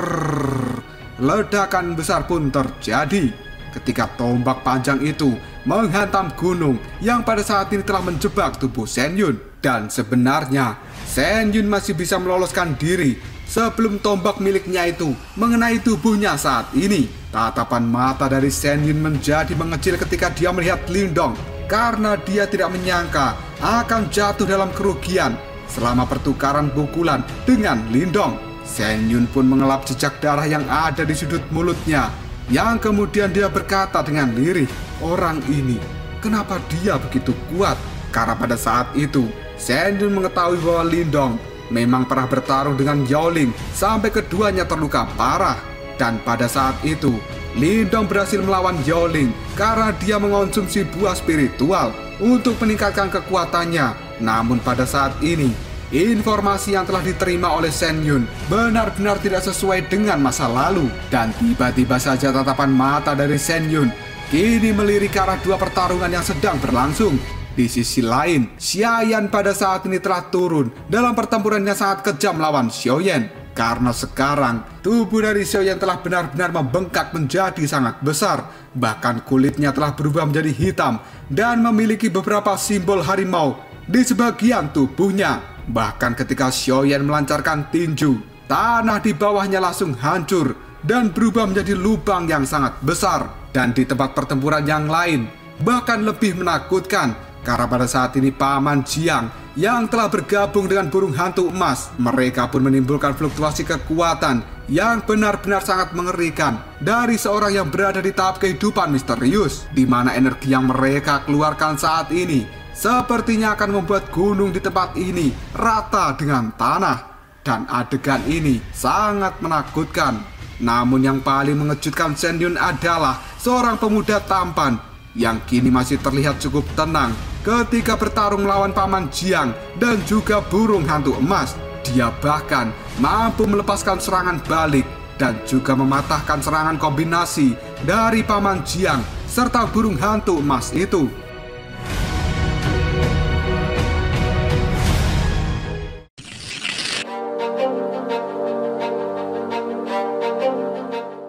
Speaker 1: Ledakan besar pun terjadi ketika tombak panjang itu menghantam gunung yang pada saat ini telah menjebak tubuh Shen Yun. Dan sebenarnya Shen Yun masih bisa meloloskan diri sebelum tombak miliknya itu mengenai tubuhnya saat ini. Tatapan mata dari Shen Yun menjadi mengecil ketika dia melihat Lindong, karena dia tidak menyangka akan jatuh dalam kerugian selama pertukaran pukulan dengan Lindong. Shen Yun pun mengelap jejak darah yang ada di sudut mulutnya, yang kemudian dia berkata dengan lirih, orang ini, kenapa dia begitu kuat? Karena pada saat itu, Shen Yun mengetahui bahwa Lindong memang pernah bertarung dengan Yao Ling sampai keduanya terluka parah. Dan pada saat itu, Lindong berhasil melawan Yao Ling karena dia mengonsumsi buah spiritual untuk meningkatkan kekuatannya. Namun pada saat ini, informasi yang telah diterima oleh Shen Yun benar-benar tidak sesuai dengan masa lalu. Dan tiba-tiba saja tatapan mata dari Shen Yun kini melirik ke arah dua pertarungan yang sedang berlangsung. Di sisi lain, Xiaoyan pada saat ini telah turun dalam pertempuran yang sangat kejam melawan Xiaoyan. Karena sekarang, tubuh dari Xiaoyan telah benar-benar membengkak menjadi sangat besar. Bahkan kulitnya telah berubah menjadi hitam dan memiliki beberapa simbol harimau di sebagian tubuhnya. Bahkan ketika Xiaoyan melancarkan tinju, tanah di bawahnya langsung hancur dan berubah menjadi lubang yang sangat besar. Dan di tempat pertempuran yang lain, bahkan lebih menakutkan, karena pada saat ini Paman Jiang yang telah bergabung dengan burung hantu emas, mereka pun menimbulkan fluktuasi kekuatan yang benar-benar sangat mengerikan dari seorang yang berada di tahap kehidupan misterius, di mana energi yang mereka keluarkan saat ini sepertinya akan membuat gunung di tempat ini rata dengan tanah. Dan adegan ini sangat menakutkan. Namun yang paling mengejutkan Shen Yun adalah seorang pemuda tampan yang kini masih terlihat cukup tenang ketika bertarung melawan Paman Jiang dan juga burung hantu emas. Dia bahkan mampu melepaskan serangan balik dan juga mematahkan serangan kombinasi dari Paman Jiang serta burung hantu emas itu.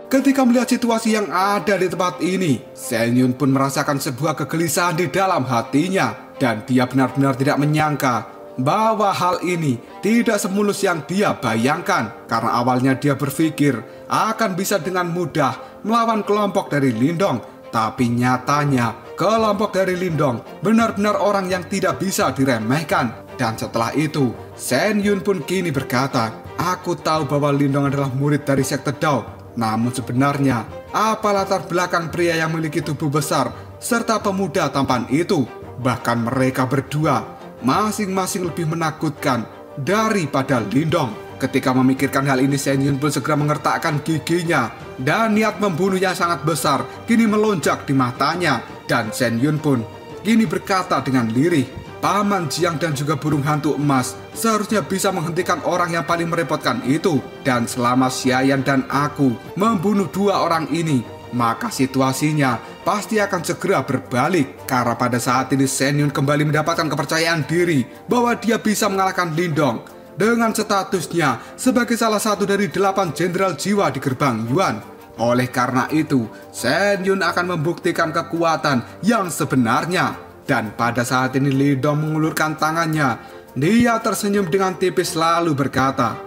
Speaker 1: Ketika melihat situasi yang ada di tempat ini, Shen Yun pun merasakan sebuah kegelisahan di dalam hatinya. Dan dia benar-benar tidak menyangka bahwa hal ini tidak semulus yang dia bayangkan. Karena awalnya dia berpikir akan bisa dengan mudah melawan kelompok dari Lindong. Tapi nyatanya kelompok dari Lindong benar-benar orang yang tidak bisa diremehkan. Dan setelah itu, Shen Yun pun kini berkata, aku tahu bahwa Lindong adalah murid dari Sekte Dao. Namun sebenarnya, apa latar belakang pria yang memiliki tubuh besar serta pemuda tampan itu? Bahkan mereka berdua masing-masing lebih menakutkan daripada Lindong. Ketika memikirkan hal ini, Shen Yun pun segera mengertakkan giginya dan niat membunuhnya sangat besar kini melonjak di matanya. Dan Shen Yun pun kini berkata dengan lirih, Paman Jiang dan juga burung hantu emas seharusnya bisa menghentikan orang yang paling merepotkan itu. Dan selama Xiaoyan dan aku membunuh dua orang ini, maka situasinya pasti akan segera berbalik. Karena pada saat ini Shen Yun kembali mendapatkan kepercayaan diri bahwa dia bisa mengalahkan Lindong dengan statusnya sebagai salah satu dari 8 jenderal jiwa di gerbang Yuan. Oleh karena itu, Shen Yun akan membuktikan kekuatan yang sebenarnya. Dan pada saat ini Lindong mengulurkan tangannya. Dia tersenyum dengan tipis lalu berkata,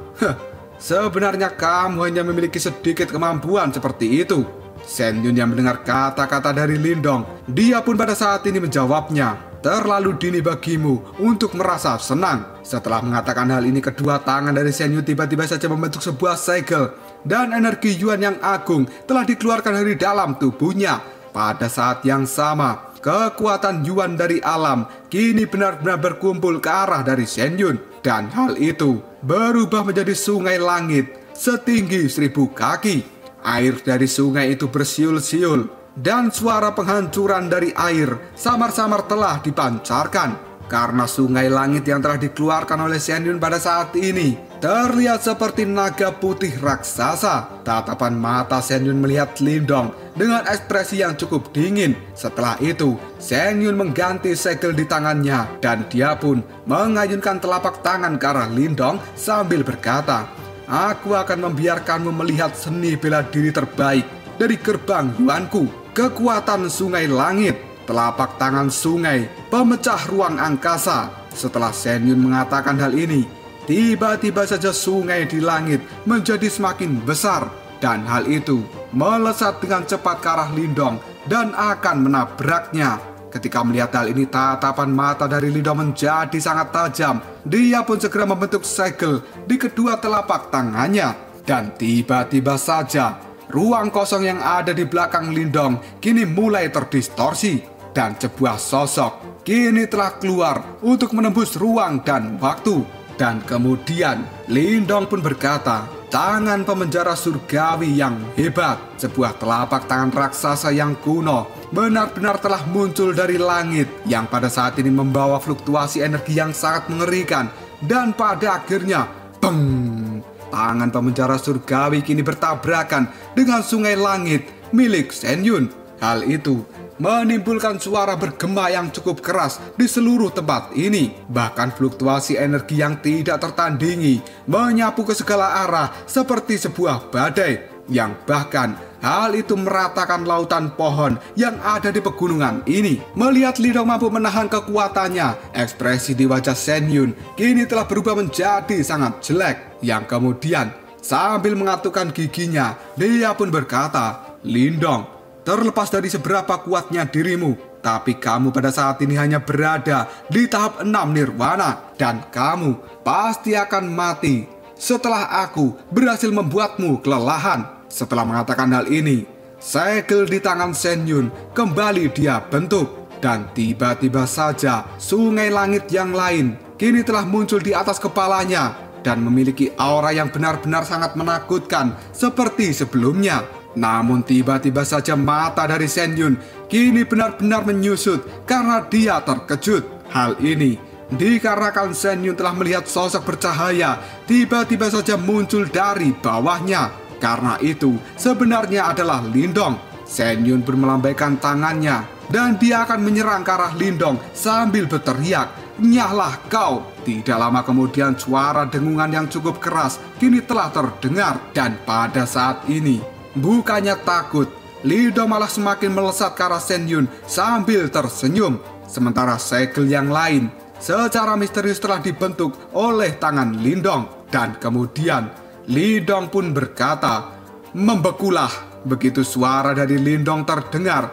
Speaker 1: sebenarnya kamu hanya memiliki sedikit kemampuan seperti itu. Shen Yun yang mendengar kata-kata dari Lindong, dia pun pada saat ini menjawabnya, terlalu dini bagimu untuk merasa senang. Setelah mengatakan hal ini, kedua tangan dari Shen Yun tiba-tiba saja membentuk sebuah segel. Dan energi Yuan yang agung telah dikeluarkan dari dalam tubuhnya. Pada saat yang sama, kekuatan Yuan dari alam kini benar-benar berkumpul ke arah dari Shen Yun. Dan hal itu berubah menjadi sungai langit setinggi 1000 kaki. Air dari sungai itu bersiul-siul dan suara penghancuran dari air samar-samar telah dipancarkan. Karena sungai langit yang telah dikeluarkan oleh Shen Yun pada saat ini terlihat seperti naga putih raksasa. Tatapan mata Shen Yun melihat Lindong dengan ekspresi yang cukup dingin. Setelah itu, Shen Yun mengganti segel di tangannya dan dia pun mengayunkan telapak tangan ke arah Lindong sambil berkata, aku akan membiarkanmu melihat seni bela diri terbaik dari gerbang Yuanku. Kekuatan sungai langit, telapak tangan sungai, pemecah ruang angkasa. Setelah Shen Yun mengatakan hal ini, tiba-tiba saja sungai di langit menjadi semakin besar. Dan hal itu melesat dengan cepat ke arah Lindong dan akan menabraknya. Ketika melihat hal ini, tatapan mata dari Lindong menjadi sangat tajam. Dia pun segera membentuk segel di kedua telapak tangannya. Dan tiba-tiba saja, ruang kosong yang ada di belakang Lindong kini mulai terdistorsi. Dan sebuah sosok kini telah keluar untuk menembus ruang dan waktu. Dan kemudian Lindong pun berkata, tangan pemenjara surgawi yang hebat, sebuah telapak tangan raksasa yang kuno, benar-benar telah muncul dari langit yang pada saat ini membawa fluktuasi energi yang sangat mengerikan. Dan pada akhirnya, beng, tangan pemenjara surgawi kini bertabrakan dengan sungai langit milik Shen Yun. Hal itu menimbulkan suara bergema yang cukup keras di seluruh tempat ini. Bahkan fluktuasi energi yang tidak tertandingi menyapu ke segala arah seperti sebuah badai. Yang bahkan hal itu meratakan lautan pohon yang ada di pegunungan ini. Melihat Lindong mampu menahan kekuatannya, ekspresi di wajah Shen Yun kini telah berubah menjadi sangat jelek. Yang kemudian sambil mengatupkan giginya, dia pun berkata, Lindong, terlepas dari seberapa kuatnya dirimu, tapi kamu pada saat ini hanya berada di tahap 6 nirwana. Dan kamu pasti akan mati setelah aku berhasil membuatmu kelelahan. Setelah mengatakan hal ini, segel di tangan Shen Yun kembali dia bentuk. Dan tiba-tiba saja sungai langit yang lain kini telah muncul di atas kepalanya dan memiliki aura yang benar-benar sangat menakutkan seperti sebelumnya. Namun tiba-tiba saja mata dari Shen Yun kini benar-benar menyusut karena dia terkejut. Hal ini dikarenakan Shen Yun telah melihat sosok bercahaya tiba-tiba saja muncul dari bawahnya. Karena itu sebenarnya adalah Lindong. Shen Yun pun melambaikan tangannya dan dia akan menyerang ke arah Lindong sambil berteriak, "Nyahlah kau!" Tidak lama kemudian suara dengungan yang cukup keras kini telah terdengar. Dan pada saat ini, bukannya takut, Lindong malah semakin melesat ke arah Shen Yun sambil tersenyum. Sementara segel yang lain secara misterius telah dibentuk oleh tangan Lindong. Dan kemudian Lindong pun berkata, "Membekulah." Begitu suara dari Lindong terdengar,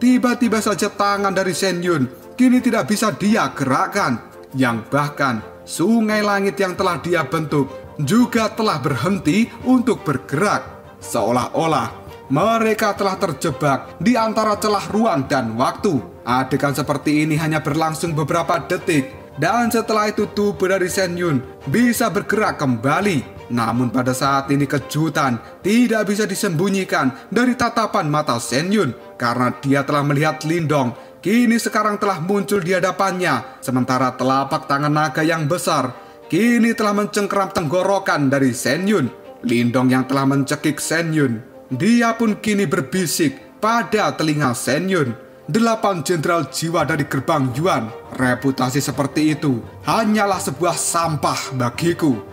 Speaker 1: tiba-tiba saja tangan dari Shen Yun kini tidak bisa dia gerakkan. Yang bahkan sungai langit yang telah dia bentuk juga telah berhenti untuk bergerak. Seolah-olah mereka telah terjebak di antara celah ruang dan waktu. Adegan seperti ini hanya berlangsung beberapa detik, dan setelah itu tubuh dari Shen Yun bisa bergerak kembali. Namun pada saat ini kejutan tidak bisa disembunyikan dari tatapan mata Shen Yun, karena dia telah melihat Lindong kini sekarang telah muncul di hadapannya. Sementara telapak tangan naga yang besar kini telah mencengkeram tenggorokan dari Shen Yun. Lindong yang telah mencekik Shen Yun, dia pun kini berbisik pada telinga Shen Yun, "8 jenderal jiwa dari gerbang Yuan. Reputasi seperti itu hanyalah sebuah sampah bagiku."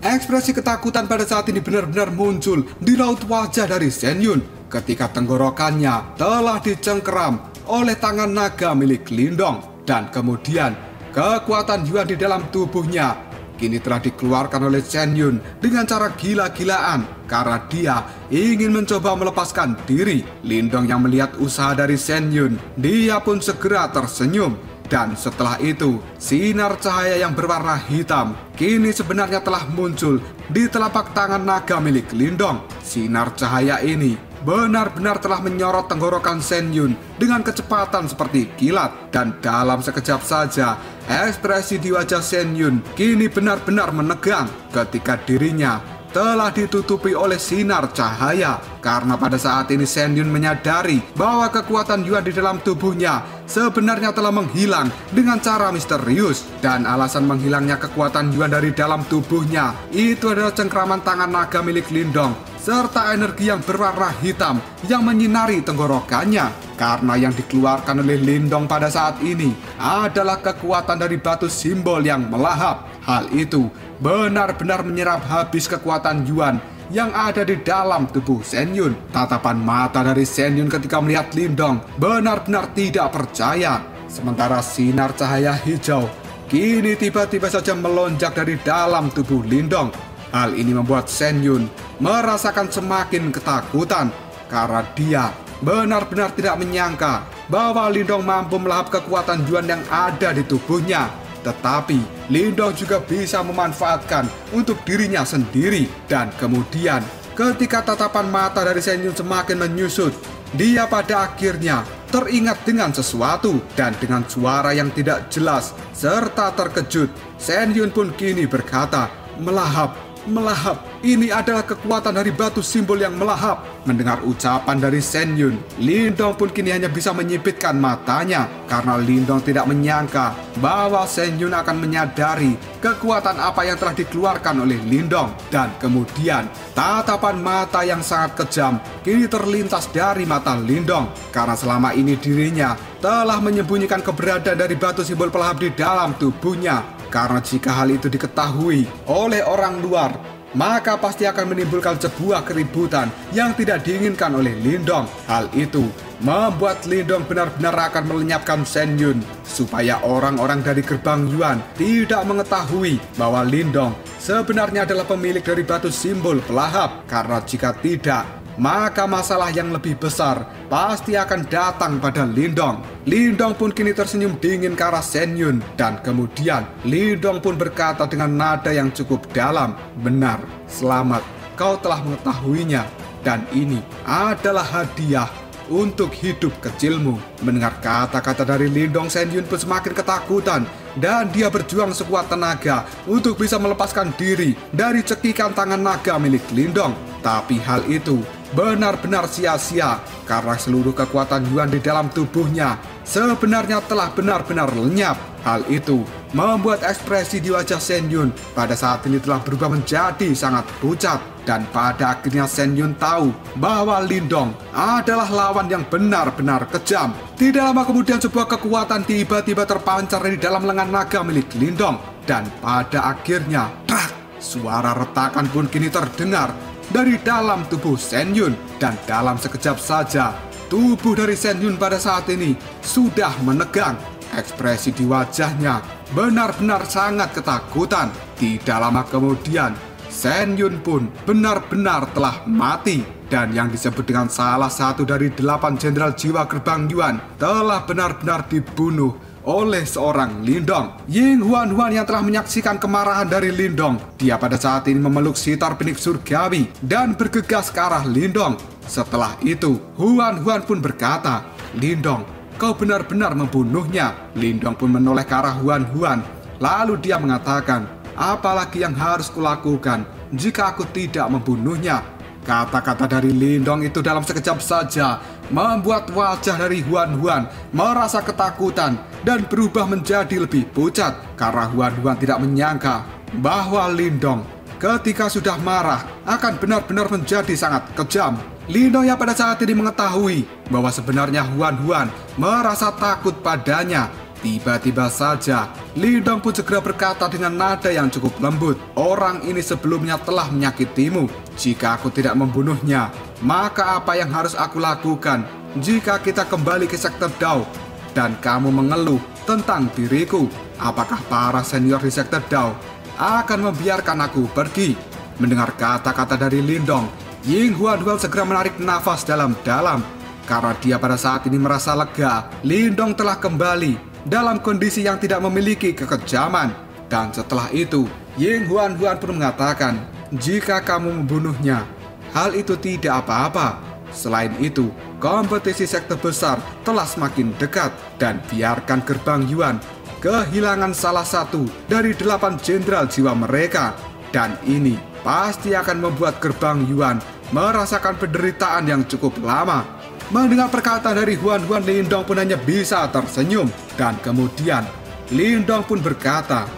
Speaker 1: Ekspresi ketakutan pada saat ini benar-benar muncul di raut wajah dari Shen Yun ketika tenggorokannya telah dicengkeram oleh tangan naga milik Lindong. Dan kemudian kekuatan Yuan di dalam tubuhnya kini telah dikeluarkan oleh Shen Yun dengan cara gila-gilaan karena dia ingin mencoba melepaskan diri. Lindong yang melihat usaha dari Shen Yun, dia pun segera tersenyum. Dan setelah itu, sinar cahaya yang berwarna hitam kini sebenarnya telah muncul di telapak tangan naga milik Lindong. Sinar cahaya ini benar-benar telah menyorot tenggorokan Shen Yun dengan kecepatan seperti kilat. Dan dalam sekejap saja, ekspresi di wajah Shen Yun kini benar-benar menegang ketika dirinya telah ditutupi oleh sinar cahaya. Karena pada saat ini Shen Yun menyadari bahwa kekuatan Yuan di dalam tubuhnya sebenarnya telah menghilang dengan cara misterius. Dan alasan menghilangnya kekuatan Yuan dari dalam tubuhnya itu adalah cengkraman tangan naga milik Lindong serta energi yang berwarna hitam yang menyinari tenggorokannya. Karena yang dikeluarkan oleh Lindong pada saat ini adalah kekuatan dari batu simbol yang melahap. Hal itu benar-benar menyerap habis kekuatan Yuan yang ada di dalam tubuh Shen Yun. Tatapan mata dari Shen Yun ketika melihat Lindong benar-benar tidak percaya. Sementara sinar cahaya hijau kini tiba-tiba saja melonjak dari dalam tubuh Lindong. Hal ini membuat Shen Yun merasakan semakin ketakutan karena dia benar-benar tidak menyangka bahwa Lindong mampu melahap kekuatan Yuan yang ada di tubuhnya. Tetapi Lindong juga bisa memanfaatkan untuk dirinya sendiri. Dan kemudian ketika tatapan mata dari Shen Yun semakin menyusut, dia pada akhirnya teringat dengan sesuatu. Dan dengan suara yang tidak jelas serta terkejut, Shen Yun pun kini berkata, "Melahap, melahap, ini adalah kekuatan dari batu simbol yang melahap." Mendengar ucapan dari Shen Yun, Lindong pun kini hanya bisa menyipitkan matanya karena Lindong tidak menyangka bahwa Shen Yun akan menyadari kekuatan apa yang telah dikeluarkan oleh Lindong. Dan kemudian tatapan mata yang sangat kejam kini terlintas dari mata Lindong karena selama ini dirinya telah menyembunyikan keberadaan dari batu simbol pelahap di dalam tubuhnya. Karena jika hal itu diketahui oleh orang luar, maka pasti akan menimbulkan sebuah keributan yang tidak diinginkan oleh Lindong. Hal itu membuat Lindong benar-benar akan melenyapkan Shen Yun supaya orang-orang dari gerbang Yuan tidak mengetahui bahwa Lindong sebenarnya adalah pemilik dari batu simbol pelahap. Karena jika tidak, maka masalah yang lebih besar pasti akan datang pada Lindong. Lindong pun kini tersenyum dingin ke arah Shen Yun. Dan kemudian Lindong pun berkata dengan nada yang cukup dalam, "Benar, selamat, kau telah mengetahuinya. Dan ini adalah hadiah untuk hidup kecilmu." Mendengar kata-kata dari Lindong, Shen Yun pun semakin ketakutan. Dan dia berjuang sekuat tenaga untuk bisa melepaskan diri dari cekikan tangan naga milik Lindong. Tapi hal itu benar-benar sia-sia karena seluruh kekuatan Yuan di dalam tubuhnya sebenarnya telah benar-benar lenyap. Hal itu membuat ekspresi di wajah Shen Yun pada saat ini telah berubah menjadi sangat pucat. Dan pada akhirnya Shen Yun tahu bahwa Lindong adalah lawan yang benar-benar kejam. Tidak lama kemudian sebuah kekuatan tiba-tiba terpancar di dalam lengan naga milik Lindong. Dan pada akhirnya, trak, suara retakan pun kini terdengar dari dalam tubuh Shen Yun. Dan dalam sekejap saja, tubuh dari Shen Yun pada saat ini sudah menegang. Ekspresi di wajahnya benar-benar sangat ketakutan. Tidak lama kemudian, Shen Yun pun benar-benar telah mati. Dan yang disebut dengan salah satu dari 8 jenderal jiwa gerbang Yuan telah benar-benar dibunuh oleh seorang Lindong. Ying Huan-Huan yang telah menyaksikan kemarahan dari Lindong, dia pada saat ini memeluk sitar benik surgawi dan bergegas ke arah Lindong. Setelah itu, Huan-Huan pun berkata, "Lindong, kau benar-benar membunuhnya." Lindong pun menoleh ke arah Huan-Huan. Lalu dia mengatakan, "Apalagi yang harus kulakukan jika aku tidak membunuhnya?" Kata-kata dari Lindong itu dalam sekejap saja membuat wajah dari Huan-Huan merasa ketakutan dan berubah menjadi lebih pucat. Karena Huan-Huan tidak menyangka bahwa Lindong ketika sudah marah akan benar-benar menjadi sangat kejam. Lindong yang pada saat ini mengetahui bahwa sebenarnya Huan-Huan merasa takut padanya. Tiba-tiba saja, Lindong pun segera berkata dengan nada yang cukup lembut, "Orang ini sebelumnya telah menyakitimu. Jika aku tidak membunuhnya, maka apa yang harus aku lakukan jika kita kembali ke sektor Dao dan kamu mengeluh tentang diriku? Apakah para senior di sektor Dao akan membiarkan aku pergi?" Mendengar kata-kata dari Lindong, Ying Huan-Huan segera menarik nafas dalam-dalam karena dia pada saat ini merasa lega. Lindong telah kembali dalam kondisi yang tidak memiliki kekejaman. Dan setelah itu, Ying Huan-Huan pun mengatakan, "Jika kamu membunuhnya, hal itu tidak apa-apa. Selain itu, kompetisi sekte besar telah semakin dekat dan biarkan gerbang Yuan kehilangan salah satu dari 8 jenderal jiwa mereka. Dan ini pasti akan membuat gerbang Yuan merasakan penderitaan yang cukup lama." Mendengar perkataan dari Huan-Huan, Lindong pun hanya bisa tersenyum. Dan kemudian Lindong pun berkata,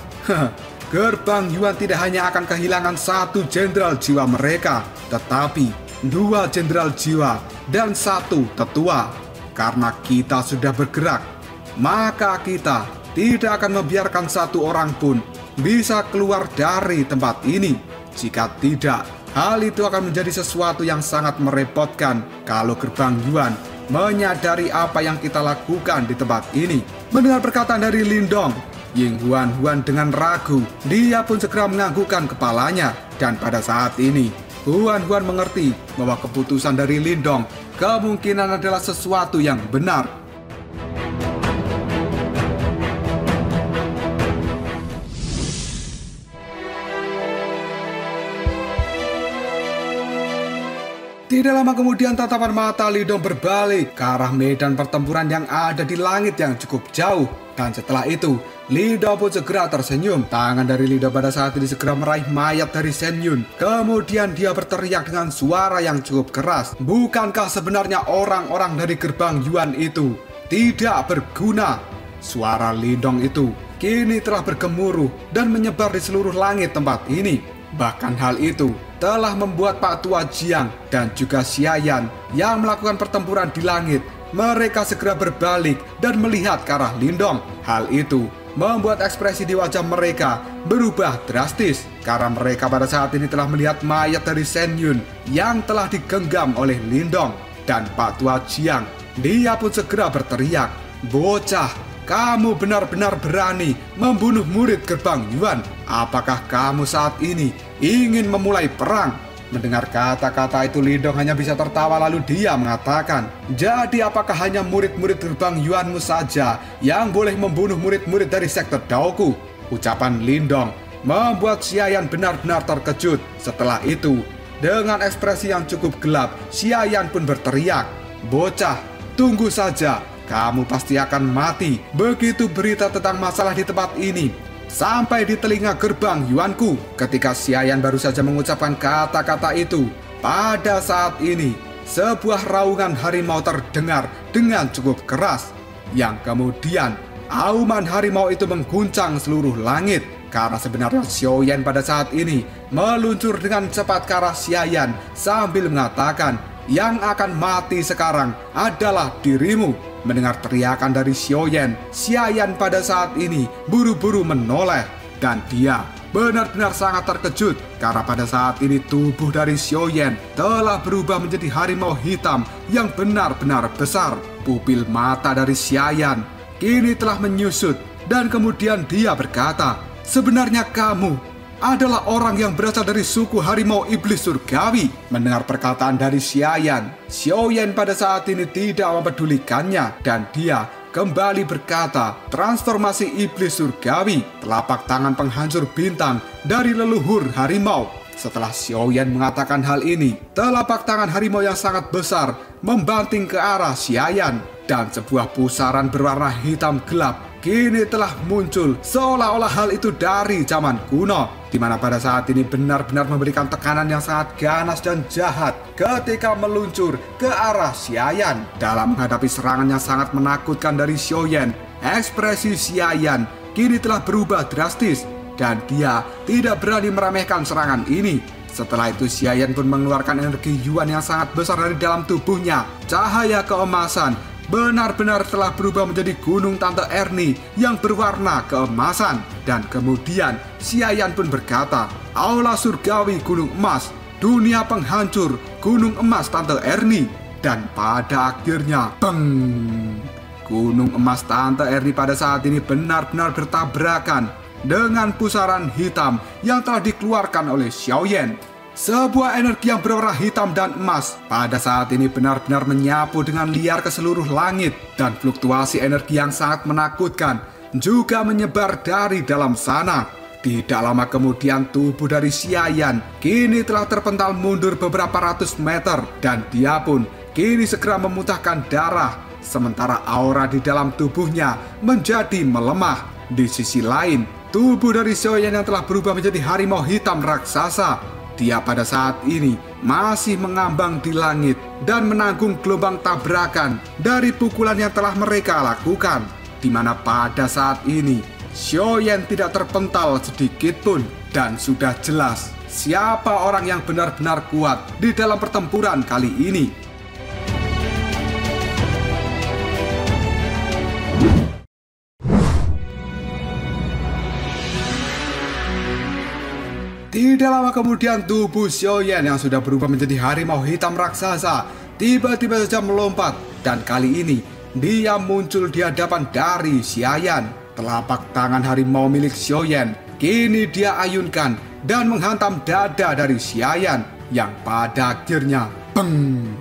Speaker 1: "Gerbang Yuan tidak hanya akan kehilangan 1 jenderal jiwa mereka, tetapi 2 jenderal jiwa dan 1 tetua. Karena kita sudah bergerak, maka kita tidak akan membiarkan 1 orang pun bisa keluar dari tempat ini. Jika tidak, hal itu akan menjadi sesuatu yang sangat merepotkan kalau gerbang Yuan menyadari apa yang kita lakukan di tempat ini." Mendengar perkataan dari Lindong, Ying Huan dengan ragu, dia pun segera menganggukkan kepalanya. Dan pada saat ini, Huan mengerti bahwa keputusan dari Lindong kemungkinan adalah sesuatu yang benar. Tidak lama kemudian tatapan mata Lindong berbalik ke arah medan pertempuran yang ada di langit yang cukup jauh. Dan setelah itu, Lindong pun segera tersenyum. Tangan dari Lindong pada saat ini segera meraih mayat dari Shen Yun. Kemudian dia berteriak dengan suara yang cukup keras. Bukankah sebenarnya orang-orang dari gerbang Yuan itu tidak berguna? Suara Lindong itu kini telah bergemuruh dan menyebar di seluruh langit tempat ini. Bahkan hal itu telah membuat Pak Tua Jiang dan juga Xiayan yang melakukan pertempuran di langit, mereka segera berbalik dan melihat ke arah Lindong. Hal itu membuat ekspresi di wajah mereka berubah drastis karena mereka pada saat ini telah melihat mayat dari Shen Yun yang telah digenggam oleh Lindong. Dan Pak Tua Jiang, dia pun segera berteriak, "Bocah, kamu benar-benar berani membunuh murid gerbang Yuan. Apakah kamu saat ini ingin memulai perang?" Mendengar kata-kata itu, Lindong hanya bisa tertawa lalu dia mengatakan, "Jadi apakah hanya murid-murid gerbang Yuanmu saja yang boleh membunuh murid-murid dari sekte Daoku?" Ucapan Lindong membuat Xiayan benar-benar terkejut. Setelah itu, dengan ekspresi yang cukup gelap, Xiayan pun berteriak, "Bocah, tunggu saja. Kamu pasti akan mati begitu berita tentang masalah di tempat ini sampai di telinga gerbang Yuanku." Ketika Xiayan baru saja mengucapkan kata-kata itu, pada saat ini sebuah raungan harimau terdengar dengan cukup keras, yang kemudian auman harimau itu mengguncang seluruh langit. Karena sebenarnya Xiaoyan pada saat ini meluncur dengan cepat ke arah Xiayan sambil mengatakan, "Yang akan mati sekarang adalah dirimu." Mendengar teriakan dari Xiaoyan pada saat ini buru-buru menoleh. Dan dia benar-benar sangat terkejut karena pada saat ini tubuh dari Xiaoyan telah berubah menjadi harimau hitam yang benar-benar besar. Pupil mata dari Xiayan kini telah menyusut dan kemudian dia berkata, "Sebenarnya kamu adalah orang yang berasal dari suku harimau iblis surgawi." Mendengar perkataan dari Xiayan pada saat ini tidak mempedulikannya dan dia kembali berkata, "Transformasi iblis surgawi, telapak tangan penghancur bintang dari leluhur harimau." Setelah Xiaoyan mengatakan hal ini, telapak tangan harimau yang sangat besar membanting ke arah Xiayan dan sebuah pusaran berwarna hitam gelap kini telah muncul seolah-olah hal itu dari zaman kuno, di mana pada saat ini benar-benar memberikan tekanan yang sangat ganas dan jahat ketika meluncur ke arah Xiayan. Dalam menghadapi serangan yang sangat menakutkan dari Xiaoyan, ekspresi Xiayan kini telah berubah drastis dan dia tidak berani meremehkan serangan ini. Setelah itu Xiayan pun mengeluarkan energi Yuan yang sangat besar dari dalam tubuhnya. Cahaya keemasan benar-benar telah berubah menjadi gunung Tante Ernie yang berwarna keemasan. Dan kemudian Xiayan pun berkata, "Aula surgawi gunung emas, dunia penghancur gunung emas Tante Ernie." Dan pada akhirnya, beng! Gunung emas Tante Ernie pada saat ini benar-benar bertabrakan dengan pusaran hitam yang telah dikeluarkan oleh Xiaoyan. Sebuah energi yang berwarna hitam dan emas pada saat ini benar-benar menyapu dengan liar ke seluruh langit, dan fluktuasi energi yang sangat menakutkan juga menyebar dari dalam sana. Tidak lama kemudian tubuh dari Xiayan kini telah terpental mundur beberapa ratus meter dan dia pun kini segera memuntahkan darah, sementara aura di dalam tubuhnya menjadi melemah. Di sisi lain, tubuh dari Xiaoyan yang telah berubah menjadi harimau hitam raksasa, dia pada saat ini masih mengambang di langit dan menanggung gelombang tabrakan dari pukulan yang telah mereka lakukan, di mana pada saat ini Xiaoyan tidak terpental sedikit pun. Dan sudah jelas siapa orang yang benar-benar kuat di dalam pertempuran kali ini. Tidak lama kemudian tubuh Xiaoyan yang sudah berubah menjadi harimau hitam raksasa tiba-tiba saja melompat, dan kali ini dia muncul di hadapan dari Xiayan. Telapak tangan harimau milik Xiaoyan kini dia ayunkan dan menghantam dada dari Xiaoyan yang pada akhirnya beng.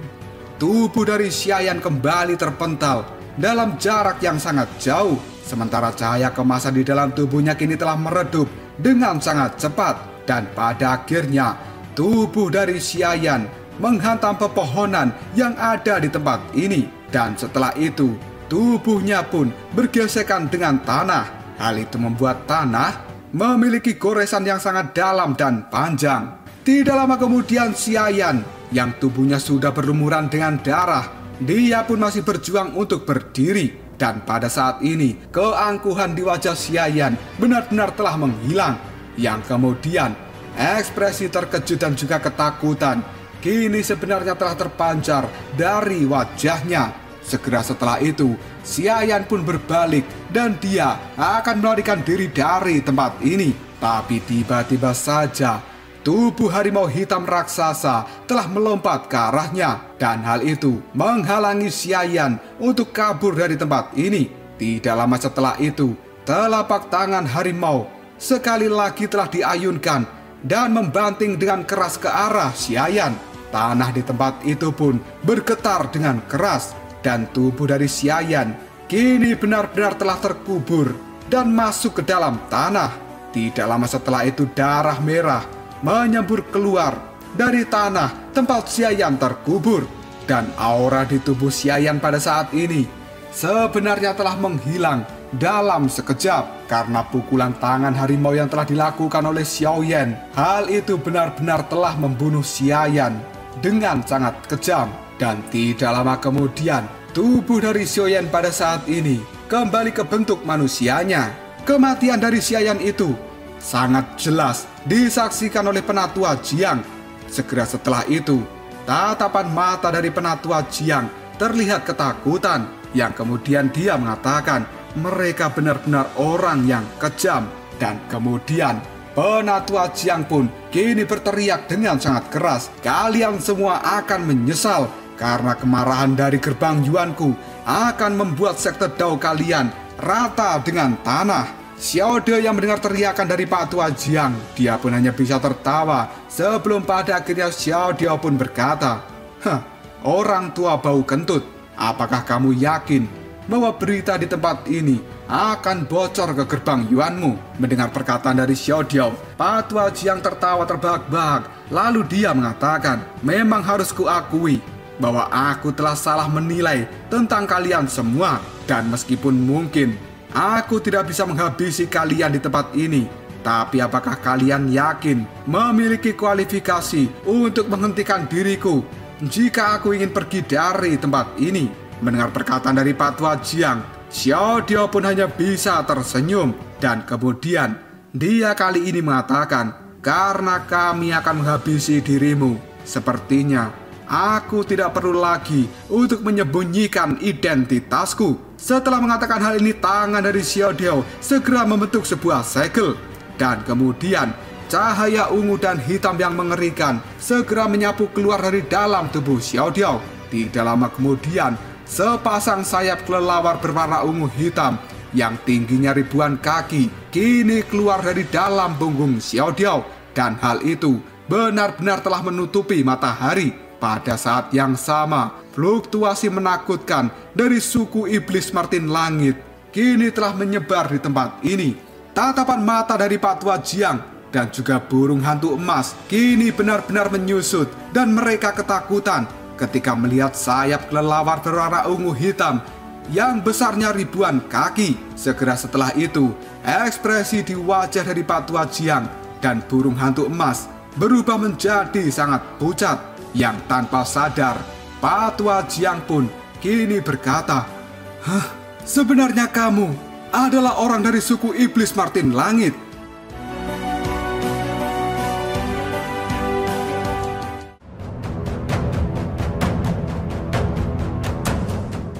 Speaker 1: Tubuh dari Xiaoyan kembali terpental dalam jarak yang sangat jauh, sementara cahaya kemasan di dalam tubuhnya kini telah meredup dengan sangat cepat dan pada akhirnya tubuh dari Xiaoyan menghantam pepohonan yang ada di tempat ini dan setelah itu tubuhnya pun bergesekan dengan tanah. Hal itu membuat tanah memiliki goresan yang sangat dalam dan panjang. Tidak lama kemudian Xiaoyan yang tubuhnya sudah berlumuran dengan darah, dia pun masih berjuang untuk berdiri. Dan pada saat ini keangkuhan di wajah Xiaoyan benar-benar telah menghilang. Yang kemudian ekspresi terkejut dan juga ketakutan kini sebenarnya telah terpancar dari wajahnya. Segera setelah itu, Xiaoyan pun berbalik dan dia akan melarikan diri dari tempat ini. Tapi tiba-tiba saja, tubuh harimau hitam raksasa telah melompat ke arahnya. Dan hal itu menghalangi Xiaoyan untuk kabur dari tempat ini. Tidak lama setelah itu, telapak tangan harimau sekali lagi telah diayunkan dan membanting dengan keras ke arah Xiaoyan. Tanah di tempat itu pun bergetar dengan keras. Dan tubuh dari Xiaoyan kini benar-benar telah terkubur dan masuk ke dalam tanah. Tidak lama setelah itu darah merah menyembur keluar dari tanah tempat Xiaoyan terkubur. Dan aura di tubuh Xiaoyan pada saat ini sebenarnya telah menghilang dalam sekejap karena pukulan tangan harimau yang telah dilakukan oleh Xiaoyan. Hal itu benar-benar telah membunuh Xiaoyan dengan sangat kejam. Dan tidak lama kemudian, tubuh dari Xiaoyan pada saat ini kembali ke bentuk manusianya. Kematian dari Xiaoyan itu sangat jelas disaksikan oleh Penatua Jiang. Segera setelah itu, tatapan mata dari Penatua Jiang terlihat ketakutan, yang kemudian dia mengatakan mereka benar-benar orang yang kejam. Dan kemudian Penatua Jiang pun kini berteriak dengan sangat keras, "Kalian semua akan menyesal karena kemarahan dari gerbang Yuanku akan membuat sekte Dao kalian rata dengan tanah." Xiao De yang mendengar teriakan dari Pak Tua Jiang, dia pun hanya bisa tertawa sebelum pada akhirnya Xiao De pun berkata, "Orang tua bau kentut, apakah kamu yakin bahwa berita di tempat ini akan bocor ke gerbang Yuanmu?" Mendengar perkataan dari Xiao De, Pak Tua Jiang tertawa terbahak-bahak, lalu dia mengatakan, "Memang harus kuakui bahwa aku telah salah menilai tentang kalian semua. Dan meskipun mungkin aku tidak bisa menghabisi kalian di tempat ini, tapi apakah kalian yakin memiliki kualifikasi untuk menghentikan diriku jika aku ingin pergi dari tempat ini?" Mendengar perkataan dari Pak Tua Jiang, Xiao De pun hanya bisa tersenyum. Dan kemudian dia kali ini mengatakan, "Karena kami akan menghabisi dirimu, sepertinya aku tidak perlu lagi untuk menyembunyikan identitasku." Setelah mengatakan hal ini, tangan dari Xiao De segera membentuk sebuah segel. Dan kemudian cahaya ungu dan hitam yang mengerikan segera menyapu keluar dari dalam tubuh Xiao De. Tidak lama kemudian, sepasang sayap kelelawar berwarna ungu hitam yang tingginya ribuan kaki kini keluar dari dalam punggung Xiao De. Dan hal itu benar-benar telah menutupi matahari. Pada saat yang sama, fluktuasi menakutkan dari suku iblis Martin Langit kini telah menyebar di tempat ini. Tatapan mata dari Pak Tua Jiang dan juga burung hantu emas kini benar-benar menyusut dan mereka ketakutan ketika melihat sayap kelelawar berwarna ungu hitam yang besarnya ribuan kaki. Segera setelah itu, ekspresi di wajah dari Pak Tua Jiang dan burung hantu emas berubah menjadi sangat pucat. Yang tanpa sadar, Pak Tua Jiang pun kini berkata, "Sebenarnya kamu adalah orang dari suku iblis Martin Langit."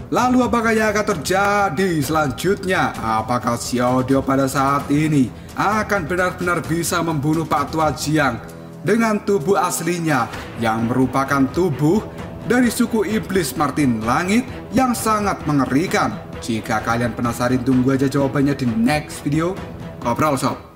Speaker 1: Lalu apakah yang akan terjadi selanjutnya? Apakah Xiao De pada saat ini akan benar-benar bisa membunuh Pak Tua Jiang dengan tubuh aslinya yang merupakan tubuh dari suku iblis Martin Langit yang sangat mengerikan? Jika kalian penasaran, tunggu aja jawabannya di next video. Ngobrol sob.